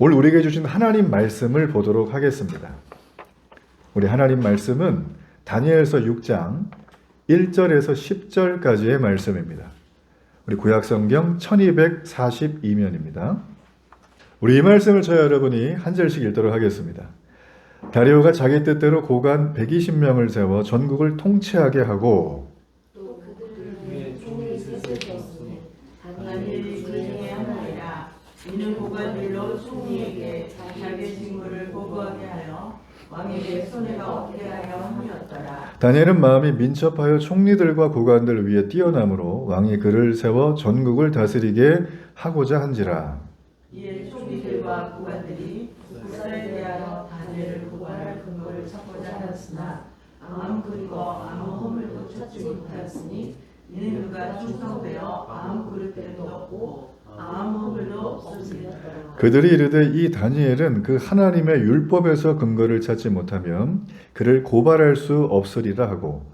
오늘 우리에게 주신 하나님 말씀을 보도록 하겠습니다. 우리 하나님 말씀은 다니엘서 6장 1절에서 10절까지의 말씀입니다. 우리 구약성경 1242면입니다. 우리 이 말씀을 저희 여러분이 한 절씩 읽도록 하겠습니다. 다리오가 자기 뜻대로 고관 120명을 세워 전국을 통치하게 하고 또 그들을 위해 종이 셋을 줬으니 다니엘이 그 중에 하나이라. 이는 고관들로 총리에게 자기의 직무를 보고하게 하여 왕에게 손해가 없게 하여 함이었더라. 다니엘은 마음이 민첩하여 총리들과 고관들 위에 뛰어남으로 왕이 그를 세워 전국을 다스리게 하고자 한지라. 이에 총리들과 고관들이 국사에 대하여 다니엘을 고발할 근거를 찾고자 하였으나 아무 근거 아무 허물도 찾지 못하였으니 이는 그가 충성되어 아무 그릇됨도 없고 아무 허물도 없음이었더라. 그들이 이르되 이 다니엘은 그 하나님의 율법에서 근거를 찾지 못하면 그를 고발할 수 없으리라 하고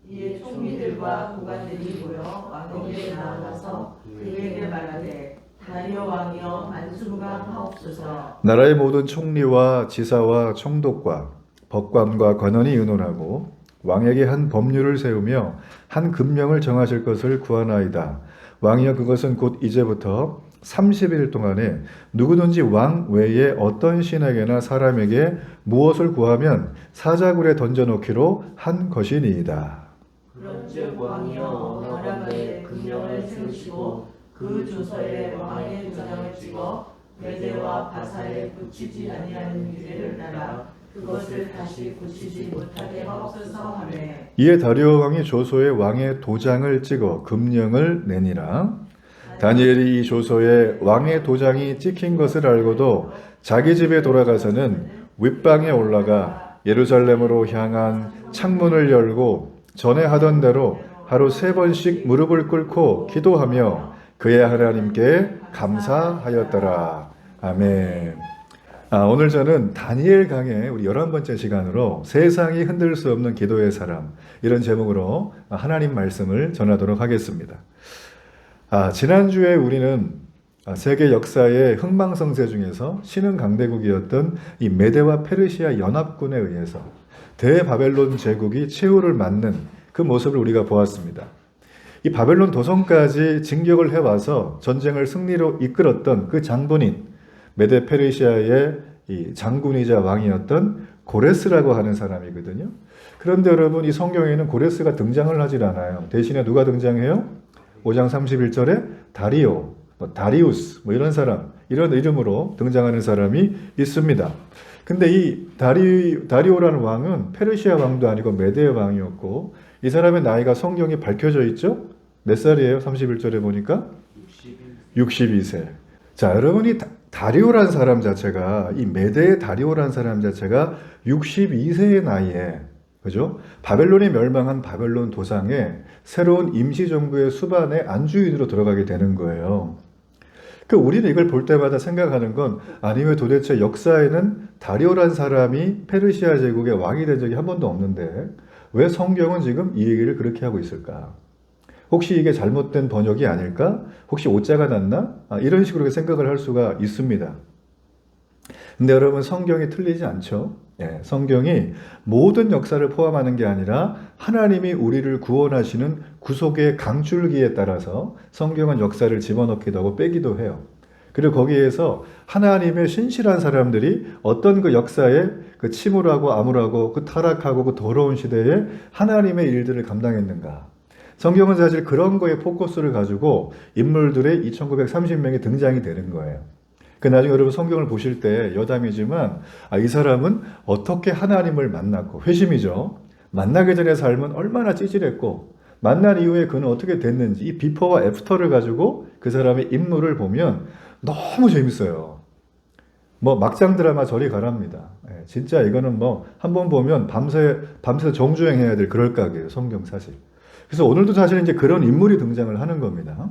이에 총리들과 고관들이 모여 왕에게 나아가서 그에게 말하되 다리오 왕이여 만순강하옵소서. 나라의 모든 총리와 지사와 총독과 법관과 관원이 의논하고 왕에게 한 법률을 세우며 한 금령을 정하실 것을 구하나이다. 왕이여 그것은 곧 이제부터 30일 동안에 누구든지 왕 외에 어떤 신에게나 사람에게 무엇을 구하면 사자굴에 던져놓기로 한 것이니이다. 그런즉 왕이여 나라가에 금령을 세우시고 그 조서에 왕의 도장을 찍어 메대와 바사에 붙이지 아니하는 유대를 따라 그것을 다시 붙이지 못하게 하옵소서 하매 이에 다리오 왕이 조서에 왕의 도장을 찍어 금령을 내니라. 다니엘이 이 조서에 왕의 도장이 찍힌 것을 알고도 자기 집에 돌아가서는 윗방에 올라가 예루살렘으로 향한 창문을 열고 전에 하던 대로 하루 3번씩 무릎을 꿇고 기도하며 그의 하나님께 감사하였더라. 아멘. 오늘 저는 다니엘 강의 우리 11번째 시간으로 세상이 흔들 수 없는 기도의 사람, 이런 제목으로 하나님 말씀을 전하도록 하겠습니다. 지난주에 우리는 세계 역사의 흥망성쇠 중에서 신흥 강대국이었던 이 메데와 페르시아 연합군에 의해서 대바벨론 제국이 최후를 맞는 그 모습을 우리가 보았습니다. 이 바벨론 도성까지 진격을 해와서 전쟁을 승리로 이끌었던 그 장본인, 메데 페르시아의 이 장군이자 왕이었던 고레스라고 하는 사람이거든요. 그런데 여러분, 이 성경에는 고레스가 등장을 하질 않아요. 대신에 누가 등장해요? 5장 31절에 다리오, 다리우스 이런 사람, 이런 이름으로 등장하는 사람이 있습니다. 근데 이 다리오라는 왕은 페르시아 왕도 아니고 메데의 왕이었고, 이 사람의 나이가 성경에 밝혀져 있죠? 몇 살이에요? 31절에 보니까 62세. 자, 여러분이 다리오라는 사람 자체가, 이 메데의 다리오라는 사람 자체가 62세의 나이에, 그죠? 바벨론이 멸망한 바벨론 도상에 새로운 임시정부의 수반의 안주인으로 들어가게 되는 거예요. 우리는 이걸 볼 때마다 생각하는 건, 아니 왜 도대체 역사에는 다리오라는 사람이 페르시아 제국의 왕이 된 적이 한 번도 없는데 왜 성경은 지금 이 얘기를 그렇게 하고 있을까? 혹시 이게 잘못된 번역이 아닐까? 혹시 오자가 났나? 이런 식으로 생각을 할 수가 있습니다. 근데 여러분, 성경이 틀리지 않죠? 성경이 모든 역사를 포함하는 게 아니라 하나님이 우리를 구원하시는 구속의 강줄기에 따라서 성경은 역사를 집어넣기도 하고 빼기도 해요. 그리고 거기에서 하나님의 신실한 사람들이 어떤 그 역사에 그 침울하고 암울하고 그 타락하고 그 더러운 시대에 하나님의 일들을 감당했는가. 성경은 사실 그런 거에 포커스를 가지고 인물들의 2930명이 등장이 되는 거예요. 나중에 여러분 성경을 보실 때 여담이지만, 이 사람은 어떻게 하나님을 만났고, 회심이죠. 만나기 전의 삶은 얼마나 찌질했고, 만난 이후에 그는 어떻게 됐는지, 이 비포와 애프터를 가지고 그 사람의 인물을 보면 너무 재밌어요. 막장 드라마 저리 가랍니다. 진짜 이거는 한번 보면 밤새 정주행해야 될 그럴 각이에요, 성경 사실. 그래서 오늘도 사실 이제 그런 인물이 등장을 하는 겁니다.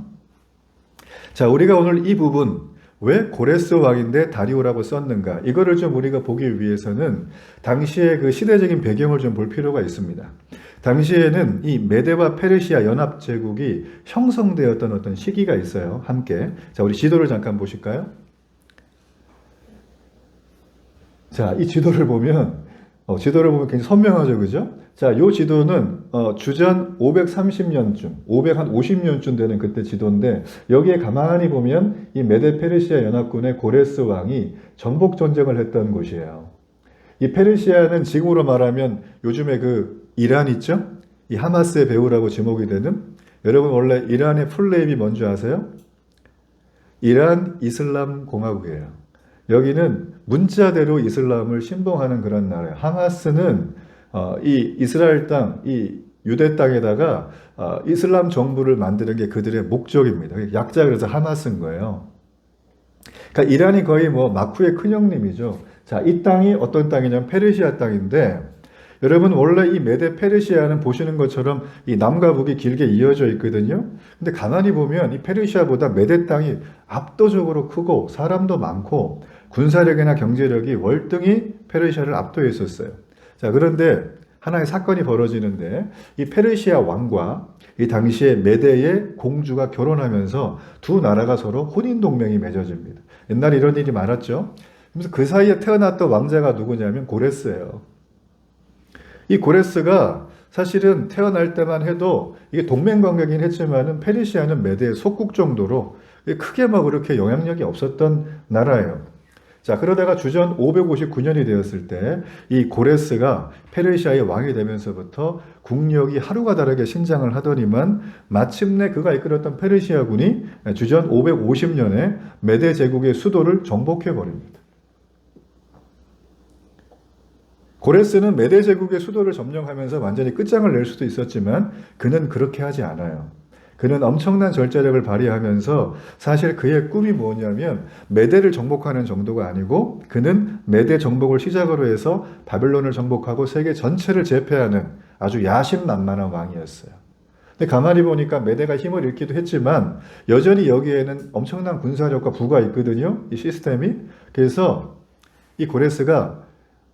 자, 우리가 오늘 이 부분, 왜 고레스 왕인데 다리오라고 썼는가, 이거를 좀 우리가 보기 위해서는 당시의 그 시대적인 배경을 좀 볼 필요가 있습니다. 당시에는 이 메데와 페르시아 연합 제국이 형성되었던 어떤 시기가 있어요. 함께. 자, 우리 지도를 잠깐 보실까요? 자, 이 지도를 보면 굉장히 선명하죠, 그죠? 자, 이 지도는 주전 530년쯤, 550년쯤 되는 그때 지도인데 여기에 가만히 보면 이 메데 페르시아 연합군의 고레스 왕이 정복 전쟁을 했던 곳이에요. 이 페르시아는 지금으로 말하면 요즘에 그 이란 있죠? 이 하마스의 배후라고 지목이 되는, 여러분 원래 이란의 풀네임이 뭔지 아세요? 이란 이슬람 공화국이에요. 여기는 문자대로 이슬람을 신봉하는 그런 나라예요. 하마스는 이 이스라엘 땅, 이 유대 땅에다가 이슬람 정부를 만드는 게 그들의 목적입니다. 약자 그래서 하마스인 거예요. 그러니까 이란이 거의 뭐 마쿠의 큰형님이죠. 자, 이 땅이 어떤 땅이냐면 페르시아 땅인데, 여러분 원래 이 메데 페르시아는 보시는 것처럼 이 남과 북이 길게 이어져 있거든요. 근데 가만히 보면 이 페르시아보다 메데 땅이 압도적으로 크고 사람도 많고 군사력이나 경제력이 월등히 페르시아를 압도해 있었어요. 자, 그런데 하나의 사건이 벌어지는데 이 페르시아 왕과 이 당시에 메데의 공주가 결혼하면서 두 나라가 서로 혼인 동맹이 맺어집니다. 옛날에 이런 일이 많았죠. 그래서 그 사이에 태어났던 왕자가 누구냐면 고레스예요. 이 고레스가 사실은 태어날 때만 해도 이게 동맹관계긴 했지만은 페르시아는 메데의 속국 정도로 크게 막 그렇게 영향력이 없었던 나라예요. 자, 그러다가 주전 559년이 되었을 때 이 고레스가 페르시아의 왕이 되면서부터 국력이 하루가 다르게 신장을 하더니만 마침내 그가 이끌었던 페르시아군이 주전 550년에 메데 제국의 수도를 정복해 버립니다. 고레스는 메데 제국의 수도를 점령하면서 완전히 끝장을 낼 수도 있었지만 그는 그렇게 하지 않아요. 그는 엄청난 절제력을 발휘하면서 사실 그의 꿈이 뭐냐면 메데를 정복하는 정도가 아니고 그는 메데 정복을 시작으로 해서 바벨론을 정복하고 세계 전체를 제패하는 아주 야심만만한 왕이었어요. 근데 가만히 보니까 메데가 힘을 잃기도 했지만 여전히 여기에는 엄청난 군사력과 부가 있거든요. 이 시스템이. 그래서 이 고레스가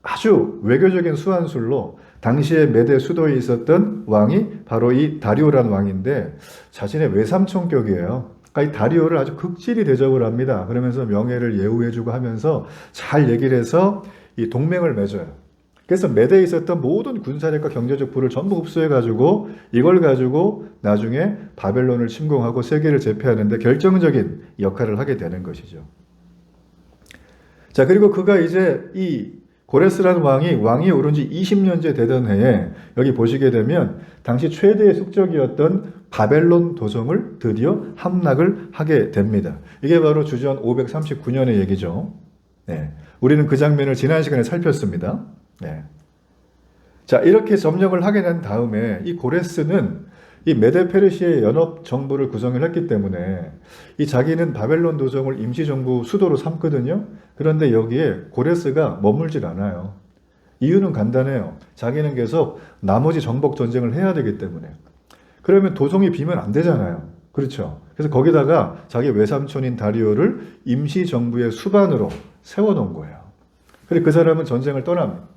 아주 외교적인 수완술로 당시에 메데 수도에 있었던 왕이 바로 이 다리오라는 왕인데 자신의 외삼촌격이에요. 그러니까 이 다리오를 아주 극진히 대접을 합니다. 그러면서 명예를 예우해주고 하면서 잘 얘기를 해서 이 동맹을 맺어요. 그래서 메데에 있었던 모든 군사력과 경제적 부를 전부 흡수해가지고 이걸 가지고 나중에 바벨론을 침공하고 세계를 제패하는데 결정적인 역할을 하게 되는 것이죠. 자, 그리고 그가 이제 이 고레스라는 왕이 오른 지 20년째 되던 해에 여기 보시게 되면 당시 최대의 숙적이었던 바벨론 도성을 드디어 함락을 하게 됩니다. 이게 바로 주전 539년의 얘기죠. 네. 우리는 그 장면을 지난 시간에 살폈습니다. 네. 자, 이렇게 점령을 하게 된 다음에 이 고레스는 이 메데 페르시아의 연합 정부를 구성을 했기 때문에 이 자기는 바벨론 도성을 임시정부 수도로 삼거든요. 그런데 여기에 고레스가 머물질 않아요. 이유는 간단해요. 자기는 계속 나머지 정복 전쟁을 해야 되기 때문에. 그러면 도성이 비면 안 되잖아요. 그렇죠. 그래서 거기다가 자기 외삼촌인 다리오를 임시정부의 수반으로 세워놓은 거예요. 그리고 그 사람은 전쟁을 떠납니다.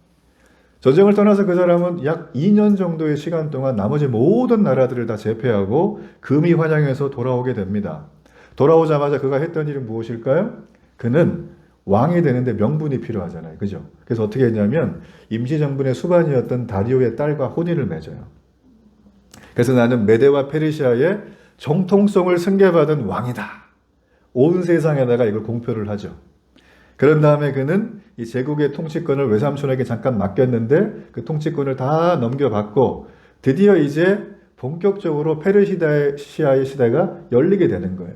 전쟁을 떠나서 그 사람은 약 2년 정도의 시간 동안 나머지 모든 나라들을 다 제패하고 금이 환영해서 돌아오게 됩니다. 돌아오자마자 그가 했던 일은 무엇일까요? 그는 왕이 되는데 명분이 필요하잖아요. 그죠? 그래서 어떻게 했냐면 임시정부의 수반이었던 다리오의 딸과 혼인을 맺어요. 그래서 나는 메데와 페르시아의 정통성을 승계받은 왕이다. 온 세상에다가 이걸 공표를 하죠. 그런 다음에 그는 이 제국의 통치권을 외삼촌에게 잠깐 맡겼는데 그 통치권을 다 넘겨받고 드디어 이제 본격적으로 페르시아의 시대가 열리게 되는 거예요.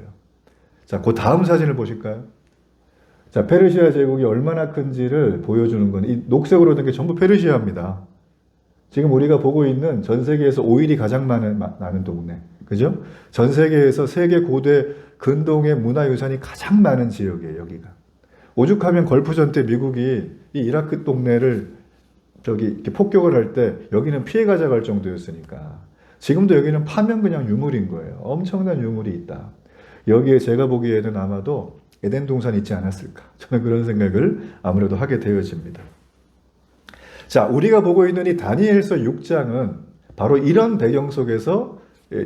자, 그 다음 사진을 보실까요? 자, 페르시아 제국이 얼마나 큰지를 보여주는 건 이 녹색으로 된 게 전부 페르시아입니다. 지금 우리가 보고 있는 전 세계에서 오일이 가장 많은 동네. 그죠? 전 세계에서 세계 고대 근동의 문화유산이 가장 많은 지역이에요, 여기가. 오죽하면 걸프전 때 미국이 이 이라크 동네를 이렇게 폭격을 할 때 여기는 피해 가져갈 정도였으니까. 지금도 여기는 파면 그냥 유물인 거예요. 엄청난 유물이 있다. 여기에 제가 보기에는 아마도 에덴 동산이 있지 않았을까. 저는 그런 생각을 아무래도 하게 되어집니다. 자, 우리가 보고 있는 이 다니엘서 6장은 바로 이런 배경 속에서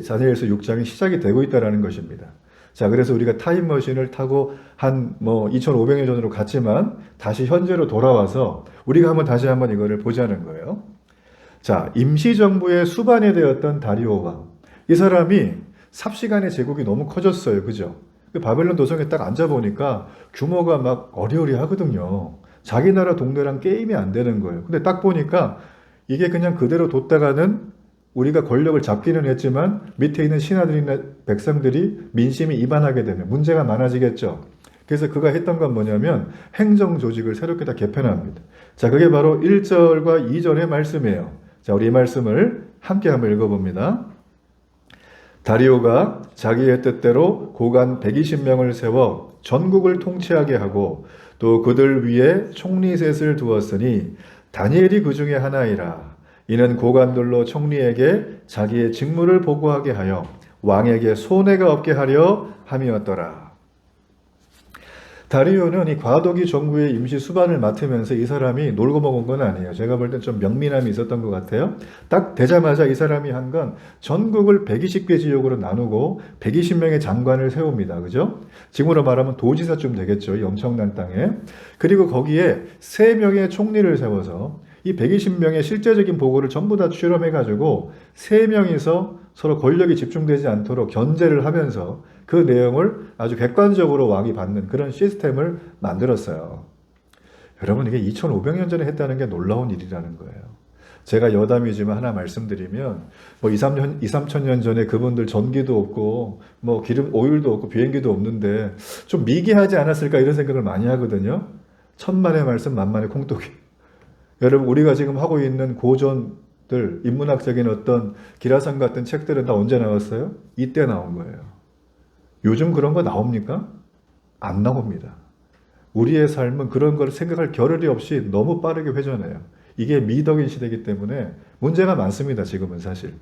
다니엘서 6장이 시작이 되고 있다는 것입니다. 자, 그래서 우리가 타임머신을 타고 한 뭐 2500년 전으로 갔지만 다시 현재로 돌아와서 우리가 한번 다시 한번 이거를 보자는 거예요. 자, 임시정부의 수반이 되었던 다리오 왕. 이 사람이 삽시간에 제국이 너무 커졌어요. 그죠? 그 바벨론 도성에 딱 앉아보니까 규모가 막 어리어리하거든요. 자기 나라 동네랑 게임이 안 되는 거예요. 근데 딱 보니까 이게 그냥 그대로 뒀다가는 우리가 권력을 잡기는 했지만 밑에 있는 신하들이나 백성들이 민심이 이반하게 되면 문제가 많아지겠죠. 그래서 그가 했던 건 뭐냐면 행정 조직을 새롭게 다 개편합니다. 자, 그게 바로 1절과 2절의 말씀이에요. 자, 우리 이 말씀을 함께 한번 읽어봅니다. 다리오가 자기의 뜻대로 고관 120명을 세워 전국을 통치하게 하고 또 그들 위에 총리셋을 두었으니 다니엘이 그 중에 하나이라. 이는 고관들로 총리에게 자기의 직무를 보고하게 하여 왕에게 손해가 없게 하려 함이었더라. 다리오는 이 과도기 정부의 임시 수반을 맡으면서 이 사람이 놀고 먹은 건 아니에요. 제가 볼 땐 좀 명민함이 있었던 것 같아요. 딱 되자마자 이 사람이 한 건 전국을 120개 지역으로 나누고 120명의 장관을 세웁니다. 그죠? 지금으로 말하면 도지사쯤 되겠죠. 이 엄청난 땅에. 그리고 거기에 3명의 총리를 세워서 이 120명의 실제적인 보고를 전부 다 출험해가지고 3명이서 서로 권력이 집중되지 않도록 견제를 하면서 그 내용을 아주 객관적으로 왕이 받는 그런 시스템을 만들었어요. 여러분, 이게 2500년 전에 했다는 게 놀라운 일이라는 거예요. 제가 여담이지만 하나 말씀드리면 뭐 2, 3천 년 전에 그분들 전기도 없고 뭐 기름 오일도 없고 비행기도 없는데 좀 미개하지 않았을까 이런 생각을 많이 하거든요. 천만의 말씀 만만의 콩떡이. 여러분, 우리가 지금 하고 있는 고전들, 인문학적인 어떤 기라상 같은 책들은 다 언제 나왔어요? 이때 나온 거예요. 요즘 그런 거 나옵니까? 안 나옵니다. 우리의 삶은 그런 걸 생각할 겨를이 없이 너무 빠르게 회전해요. 이게 미덕인 시대이기 때문에 문제가 많습니다. 지금은 사실.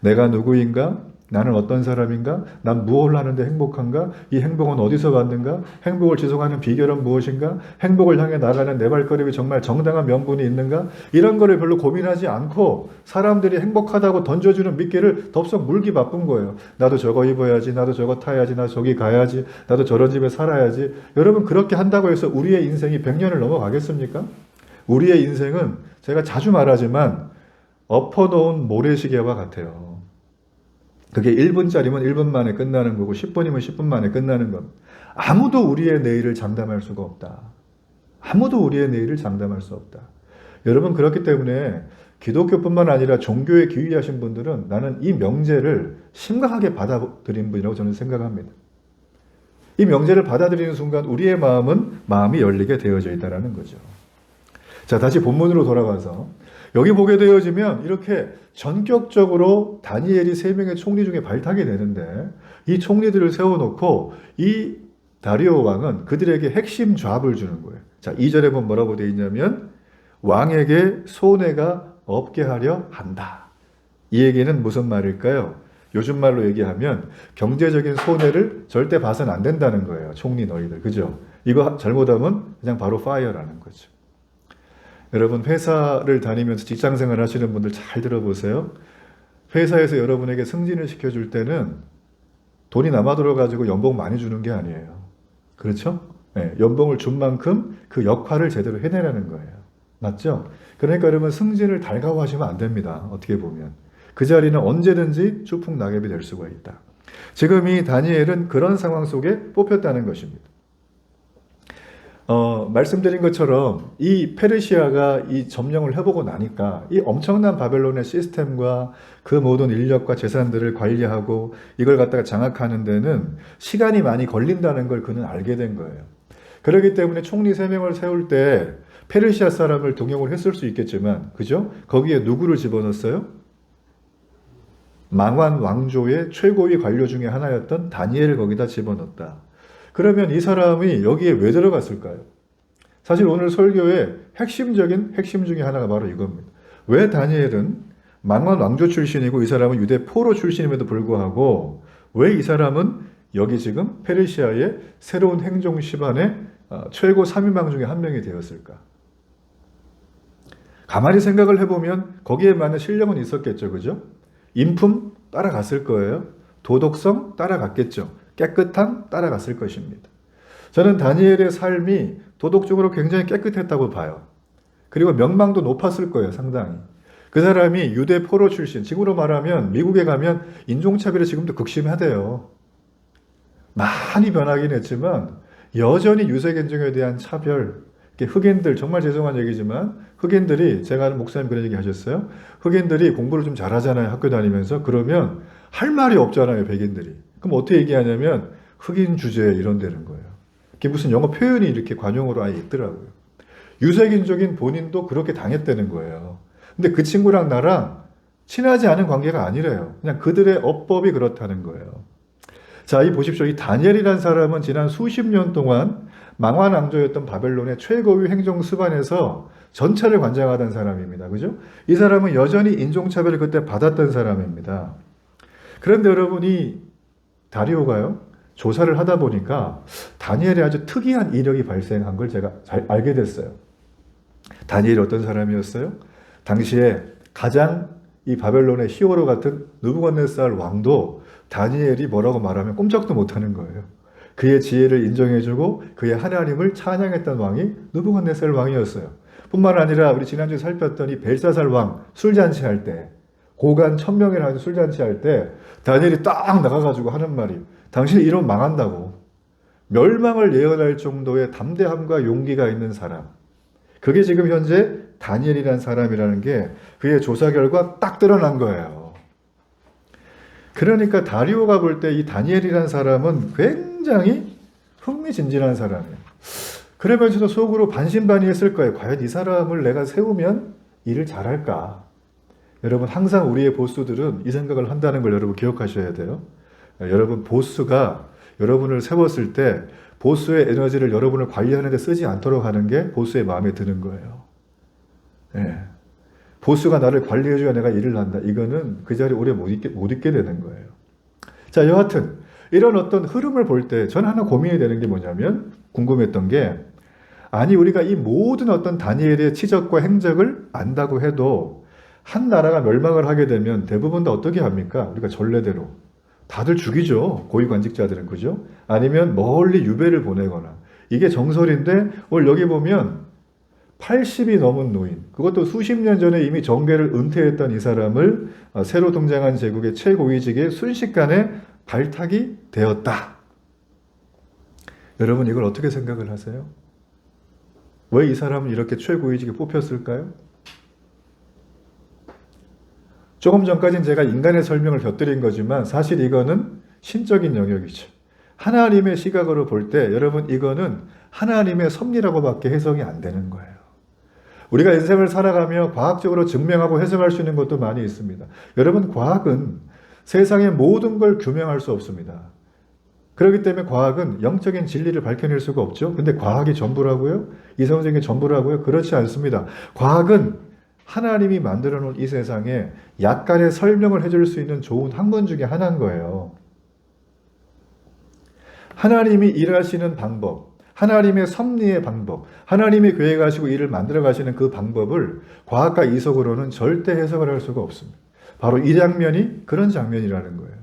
내가 누구인가? 나는 어떤 사람인가? 난 무엇을 하는데 행복한가? 이 행복은 어디서 받는가? 행복을 지속하는 비결은 무엇인가? 행복을 향해 나가는 내 발걸음이 정말 정당한 명분이 있는가? 이런 거를 별로 고민하지 않고 사람들이 행복하다고 던져주는 미끼를 덥석 물기 바쁜 거예요. 나도 저거 입어야지, 나도 저거 타야지, 나도 저기 가야지, 나도 저런 집에 살아야지. 여러분, 그렇게 한다고 해서 우리의 인생이 100년을 넘어가겠습니까? 우리의 인생은 제가 자주 말하지만 엎어놓은 모래시계와 같아요. 그게 1분짜리면 1분 만에 끝나는 거고 10분이면 10분 만에 끝나는 겁니다. 아무도 우리의 내일을 장담할 수가 없다. 아무도 우리의 내일을 장담할 수 없다. 여러분, 그렇기 때문에 기독교뿐만 아니라 종교에 귀의하신 분들은 나는 이 명제를 심각하게 받아들인 분이라고 저는 생각합니다. 이 명제를 받아들이는 순간 우리의 마음이 열리게 되어져 있다는 거죠. 자, 다시 본문으로 돌아가서 여기 보게 되어지면 이렇게 전격적으로 다니엘이 3명의 총리 중에 발탁이 되는데 이 총리들을 세워놓고 이 다리오 왕은 그들에게 핵심 잡을 주는 거예요. 자, 2절에 보면 뭐라고 되어 있냐면 왕에게 손해가 없게 하려 한다. 이 얘기는 무슨 말일까요? 요즘 말로 얘기하면 경제적인 손해를 절대 봐서는 안 된다는 거예요. 총리 너희들. 그죠? 이거 잘못하면 그냥 바로 파이어라는 거죠. 여러분, 회사를 다니면서 직장생활 하시는 분들 잘 들어보세요. 회사에서 여러분에게 승진을 시켜줄 때는 돈이 남아들어가지고 연봉 많이 주는 게 아니에요. 그렇죠? 네, 연봉을 준 만큼 그 역할을 제대로 해내라는 거예요. 맞죠? 그러니까 여러분, 승진을 달가워하시면 안 됩니다. 어떻게 보면. 그 자리는 언제든지 추풍낙엽이 될 수가 있다. 지금 이 다니엘은 그런 상황 속에 뽑혔다는 것입니다. 말씀드린 것처럼 이 페르시아가 이 점령을 해보고 나니까 이 엄청난 바벨론의 시스템과 그 모든 인력과 재산들을 관리하고 이걸 갖다가 장악하는 데는 시간이 많이 걸린다는 걸 그는 알게 된 거예요. 그렇기 때문에 총리 3명을 세울 때 페르시아 사람을 등용을 했을 수 있겠지만, 그죠? 거기에 누구를 집어넣었어요? 망한 왕조의 최고위 관료 중에 하나였던 다니엘을 거기다 집어넣었다. 그러면 이 사람이 여기에 왜 들어갔을까요? 사실 오늘 설교의 핵심적인 핵심 중에 하나가 바로 이겁니다. 왜 다니엘은 망한 왕조 출신이고 이 사람은 유대 포로 출신임에도 불구하고 왜 이 사람은 여기 지금 페르시아의 새로운 행정 시반의 최고 3인방 중에 한 명이 되었을까? 가만히 생각을 해보면 거기에 맞는 실력은 있었겠죠. 그죠? 인품 따라갔을 거예요. 도덕성 따라갔겠죠. 깨끗함 따라갔을 것입니다. 저는 다니엘의 삶이 도덕적으로 굉장히 깨끗했다고 봐요. 그리고 명망도 높았을 거예요, 상당히. 그 사람이 유대 포로 출신, 지금으로 말하면 미국에 가면 인종차별이 지금도 극심하대요. 많이 변하긴 했지만 여전히 유색인종에 대한 차별, 흑인들, 정말 죄송한 얘기지만 흑인들이, 제가 아는 목사님 그런 얘기 하셨어요. 흑인들이 공부를 좀 잘하잖아요, 학교 다니면서. 그러면 할 말이 없잖아요, 백인들이. 그럼 어떻게 얘기하냐면 흑인 주제 이런 데는 거예요. 그게 무슨 영어 표현이 이렇게 관용어로 아예 있더라고요. 유색인종인 본인도 그렇게 당했다는 거예요. 근데 그 친구랑 나랑 친하지 않은 관계가 아니래요. 그냥 그들의 어법이 그렇다는 거예요. 자, 이 보십시오. 이 다니엘이라는 사람은 지난 수십 년 동안 망화낭조였던 바벨론의 최고위 행정수반에서 전체를 관장하던 사람입니다. 그죠? 이 사람은 여전히 인종차별을 그때 받았던 사람입니다. 그런데 여러분이 다리오가요, 조사를 하다 보니까 다니엘의 아주 특이한 이력이 발생한 걸 제가 잘 알게 됐어요. 다니엘이 어떤 사람이었어요? 당시에 가장 이 바벨론의 히어로 같은 느부갓네살 왕도 다니엘이 뭐라고 말하면 꼼짝도 못하는 거예요. 그의 지혜를 인정해주고 그의 하나님을 찬양했던 왕이 느부갓네살 왕이었어요. 뿐만 아니라 우리 지난주에 살폈던 이 벨사살 왕 술잔치할 때, 고간 1000명이나 술잔치할 때 다니엘이 딱 나가가지고 하는 말이, 당신이 이러면 망한다고. 멸망을 예언할 정도의 담대함과 용기가 있는 사람. 그게 지금 현재 다니엘이라는 사람이라는 게 그의 조사 결과 딱 드러난 거예요. 그러니까 다리오가 볼 때 이 다니엘이라는 사람은 굉장히 흥미진진한 사람이에요. 그러면서도 속으로 반신반의했을 거예요. 과연 이 사람을 내가 세우면 일을 잘할까? 여러분, 항상 우리의 보스들은 이 생각을 한다는 걸 여러분 기억하셔야 돼요. 여러분, 보스가 여러분을 세웠을 때 보스의 에너지를 여러분을 관리하는 데 쓰지 않도록 하는 게 보스의 마음에 드는 거예요. 예. 보스가 나를 관리해줘야 내가 일을 한다. 이거는 그 자리에 오래 못 있게 되는 거예요. 자, 여하튼 이런 어떤 흐름을 볼 때 저는 하나 고민이 되는 게 뭐냐면, 궁금했던 게, 아니 우리가 이 모든 어떤 다니엘의 치적과 행적을 안다고 해도 한 나라가 멸망을 하게 되면 대부분 다 어떻게 합니까? 우리가 전례대로 다들 죽이죠. 고위관직자들은. 그죠? 아니면 멀리 유배를 보내거나. 이게 정설인데 오늘 여기 보면 80이 넘은 노인, 그것도 수십 년 전에 이미 정계를 은퇴했던 이 사람을 새로 등장한 제국의 최고위직에 순식간에 발탁이 되었다. 여러분, 이걸 어떻게 생각을 하세요? 왜 이 사람은 이렇게 최고위직에 뽑혔을까요? 조금 전까지는 제가 인간의 설명을 곁들인 거지만 사실 이거는 신적인 영역이죠. 하나님의 시각으로 볼 때 여러분, 이거는 하나님의 섭리라고밖에 해석이 안 되는 거예요. 우리가 인생을 살아가며 과학적으로 증명하고 해석할 수 있는 것도 많이 있습니다. 여러분, 과학은 세상의 모든 걸 규명할 수 없습니다. 그렇기 때문에 과학은 영적인 진리를 밝혀낼 수가 없죠. 근데 과학이 전부라고요? 이성적인 게 전부라고요? 그렇지 않습니다. 과학은 하나님이 만들어 놓은 이 세상에 약간의 설명을 해줄 수 있는 좋은 학문 중에 하나인 거예요. 하나님이 일하시는 방법, 하나님의 섭리의 방법, 하나님이 계획하시고 일을 만들어 가시는 그 방법을 과학과 이성으로는 절대 해석을 할 수가 없습니다. 바로 이 장면이 그런 장면이라는 거예요.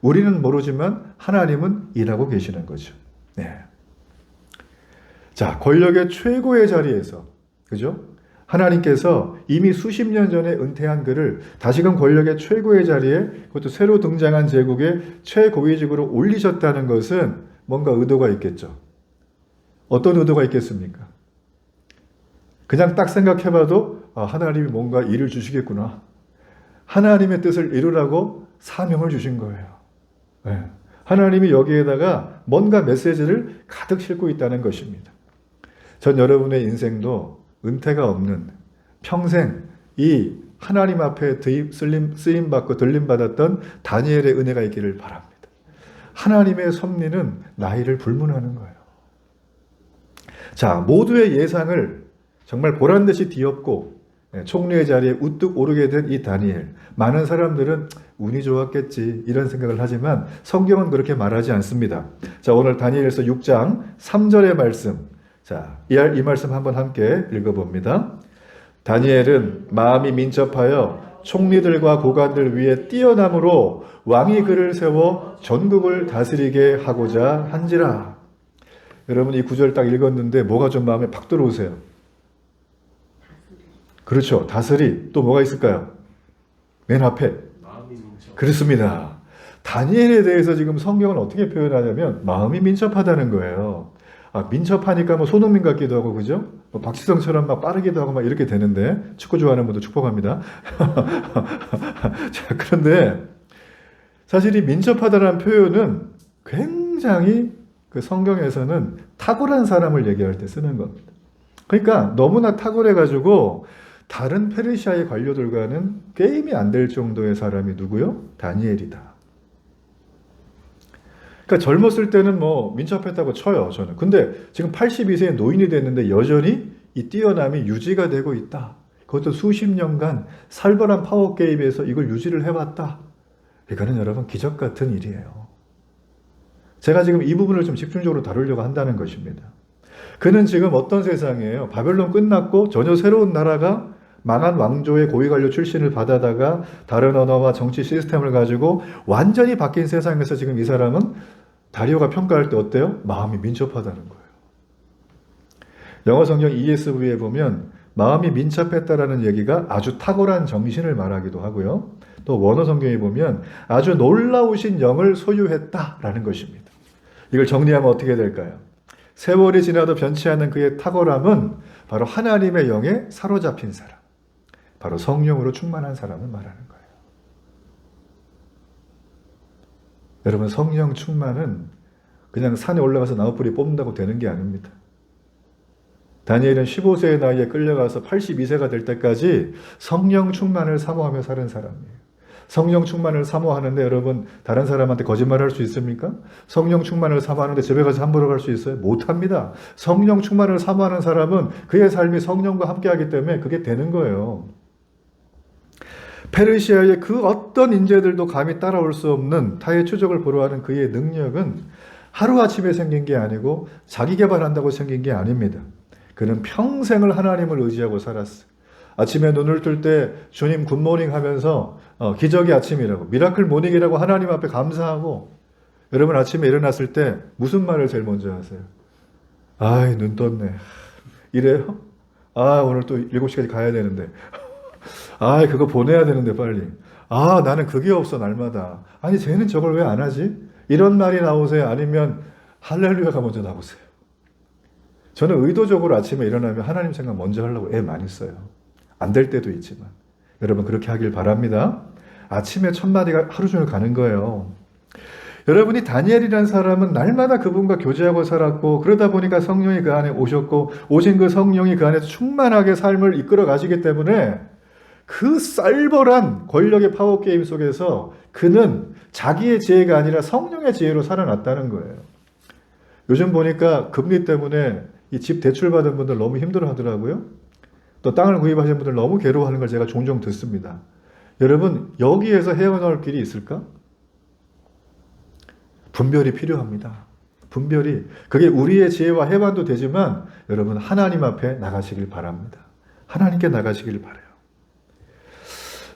우리는 모르지만 하나님은 일하고 계시는 거죠. 네. 자, 권력의 최고의 자리에서, 그죠? 하나님께서 이미 수십 년 전에 은퇴한 그를 다시금 권력의 최고의 자리에, 그것도 새로 등장한 제국의 최고위직으로 올리셨다는 것은 뭔가 의도가 있겠죠. 어떤 의도가 있겠습니까? 그냥 딱 생각해봐도 하나님이 뭔가 일을 주시겠구나. 하나님의 뜻을 이루라고 사명을 주신 거예요. 네. 하나님이 여기에다가 뭔가 메시지를 가득 싣고 있다는 것입니다. 전 여러분의 인생도 은퇴가 없는 평생 이 하나님 앞에 쓰임받고 들림받았던 다니엘의 은혜가 있기를 바랍니다. 하나님의 섭리는 나이를 불문하는 거예요. 자, 모두의 예상을 정말 보란듯이 뒤엎고 총리의 자리에 우뚝 오르게 된 이 다니엘. 많은 사람들은 운이 좋았겠지 이런 생각을 하지만 성경은 그렇게 말하지 않습니다. 자, 오늘 다니엘서 6장 3절의 말씀. 자, 이 말씀 한번 함께 읽어봅니다. 다니엘은 마음이 민첩하여 총리들과 고관들 위에 뛰어남으로 왕이 그를 세워 전국을 다스리게 하고자 한지라. 여러분 이 구절 딱 읽었는데 뭐가 좀 마음에 팍 들어오세요? 그렇죠. 다스리. 또 뭐가 있을까요? 맨 앞에. 그렇습니다. 다니엘에 대해서 지금 성경은 어떻게 표현하냐면 마음이 민첩하다는 거예요. 민첩하니까 뭐 손흥민 같기도 하고 그죠? 뭐 박지성처럼 막 빠르기도 하고 막 이렇게 되는데 축구 좋아하는 분도 축복합니다. 자, 그런데 사실 이 민첩하다는 표현은 굉장히 그 성경에서는 탁월한 사람을 얘기할 때 쓰는 겁니다. 그러니까 너무나 탁월해가지고 다른 페르시아의 관료들과는 게임이 안 될 정도의 사람이 누구요? 다니엘이다. 그러니까 젊었을 때는 뭐 민첩했다고 쳐요, 저는. 근데 지금 82세의 노인이 됐는데 여전히 이 뛰어남이 유지가 되고 있다. 그것도 수십 년간 살벌한 파워 게임에서 이걸 유지를 해왔다. 이거는 여러분 기적 같은 일이에요. 제가 지금 이 부분을 좀 집중적으로 다루려고 한다는 것입니다. 그는 지금 어떤 세상이에요? 바벨론 끝났고 전혀 새로운 나라가 망한 왕조의 고위관료 출신을 받아다가 다른 언어와 정치 시스템을 가지고 완전히 바뀐 세상에서 지금 이 사람은 다리오가 평가할 때 어때요? 마음이 민첩하다는 거예요. 영어 성경 ESV에 보면 마음이 민첩했다라는 얘기가 아주 탁월한 정신을 말하기도 하고요. 또 원어 성경에 보면 아주 놀라우신 영을 소유했다라는 것입니다. 이걸 정리하면 어떻게 될까요? 세월이 지나도 변치 않는 그의 탁월함은 바로 하나님의 영에 사로잡힌 사람, 바로 성령으로 충만한 사람을 말하는 거예요. 여러분 성령 충만은 그냥 산에 올라가서 나무뿌리 뽑는다고 되는 게 아닙니다. 다니엘은 15세의 나이에 끌려가서 82세가 될 때까지 성령 충만을 사모하며 사는 사람이에요. 성령 충만을 사모하는데 여러분 다른 사람한테 거짓말할 수 있습니까? 성령 충만을 사모하는데 집에 가서 함부로 갈 수 있어요? 못합니다. 성령 충만을 사모하는 사람은 그의 삶이 성령과 함께하기 때문에 그게 되는 거예요. 페르시아의 그 어떤 인재들도 감히 따라올 수 없는 타의 추적을 보러 하는 그의 능력은 하루아침에 생긴 게 아니고 자기 개발한다고 생긴 게 아닙니다. 그는 평생을 하나님을 의지하고 살았어요. 아침에 눈을 뜰 때 주님 굿모닝 하면서 기적의 아침이라고 미라클 모닝이라고 하나님 앞에 감사하고 여러분 아침에 일어났을 때 무슨 말을 제일 먼저 하세요? 아이 눈 떴네. 이래요? 오늘 또 7시까지 가야 되는데 그거 보내야 되는데 빨리. 나는 그게 없어 날마다. 아니 쟤는 저걸 왜 안 하지? 이런 말이 나오세요? 아니면 할렐루야가 먼저 나오세요? 저는 의도적으로 아침에 일어나면 하나님 생각 먼저 하려고 애 많이 써요. 안 될 때도 있지만 여러분 그렇게 하길 바랍니다. 아침에 첫 마디가 하루 종일 가는 거예요. 여러분이 다니엘이라는 사람은 날마다 그분과 교제하고 살았고 그러다 보니까 성령이 그 안에 오셨고 오신 그 성령이 그 안에서 충만하게 삶을 이끌어 가시기 때문에 그 쌀벌한 권력의 파워게임 속에서 그는 자기의 지혜가 아니라 성령의 지혜로 살아났다는 거예요. 요즘 보니까 금리 때문에 이 집 대출 받은 분들 너무 힘들어 하더라고요. 또 땅을 구입하신 분들 너무 괴로워하는 걸 제가 종종 듣습니다. 여러분 여기에서 헤어나올 길이 있을까? 분별이 필요합니다. 분별이. 그게 우리의 지혜와 해반도 되지만 여러분 하나님 앞에 나가시길 바랍니다. 하나님께 나가시길 바라요.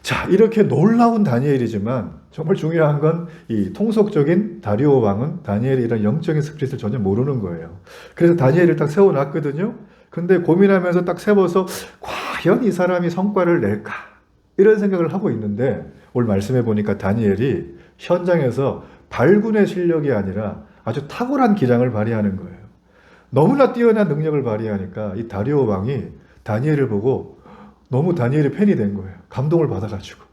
자, 이렇게 놀라운 다니엘이지만 정말 중요한 건 이 통속적인 다리오 왕은 다니엘이 이런 영적인 스피릿을 전혀 모르는 거예요. 그래서 다니엘을 딱 세워놨거든요. 근데 고민하면서 딱 세워서 과연 이 사람이 성과를 낼까? 이런 생각을 하고 있는데 오늘 말씀해 보니까 다니엘이 현장에서 발군의 실력이 아니라 아주 탁월한 기량을 발휘하는 거예요. 너무나 뛰어난 능력을 발휘하니까 이 다리오 왕이 다니엘을 보고 너무 다니엘이 팬이 된 거예요. 감동을 받아가지고.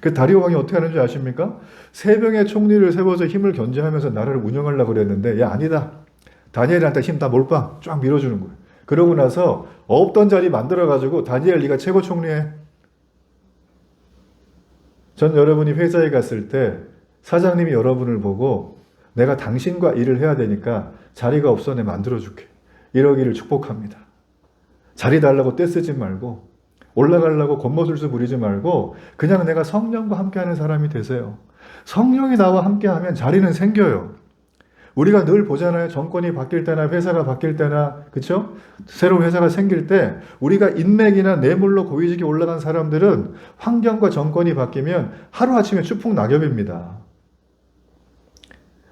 그 다리오 왕이 어떻게 하는 줄 아십니까? 세 명의 총리를 세워서 힘을 견제하면서 나라를 운영하려고 그랬는데 야 아니다. 다니엘한테 힘 다 몰빵 쫙 밀어주는 거예요. 그러고 나서 없던 자리 만들어가지고 다니엘 네가 최고 총리해. 전 여러분이 회사에 갔을 때 사장님이 여러분을 보고 내가 당신과 일을 해야 되니까 자리가 없어 내 만들어줄게. 이러기를 축복합니다. 자리 달라고 떼쓰지 말고 올라가려고 겉모술수 부리지 말고 그냥 내가 성령과 함께하는 사람이 되세요. 성령이 나와 함께하면 자리는 생겨요. 우리가 늘 보잖아요. 정권이 바뀔 때나 회사가 바뀔 때나, 그쵸? 새로운 회사가 생길 때 우리가 인맥이나 뇌물로 고위직에 올라간 사람들은 환경과 정권이 바뀌면 하루아침에 추풍낙엽입니다.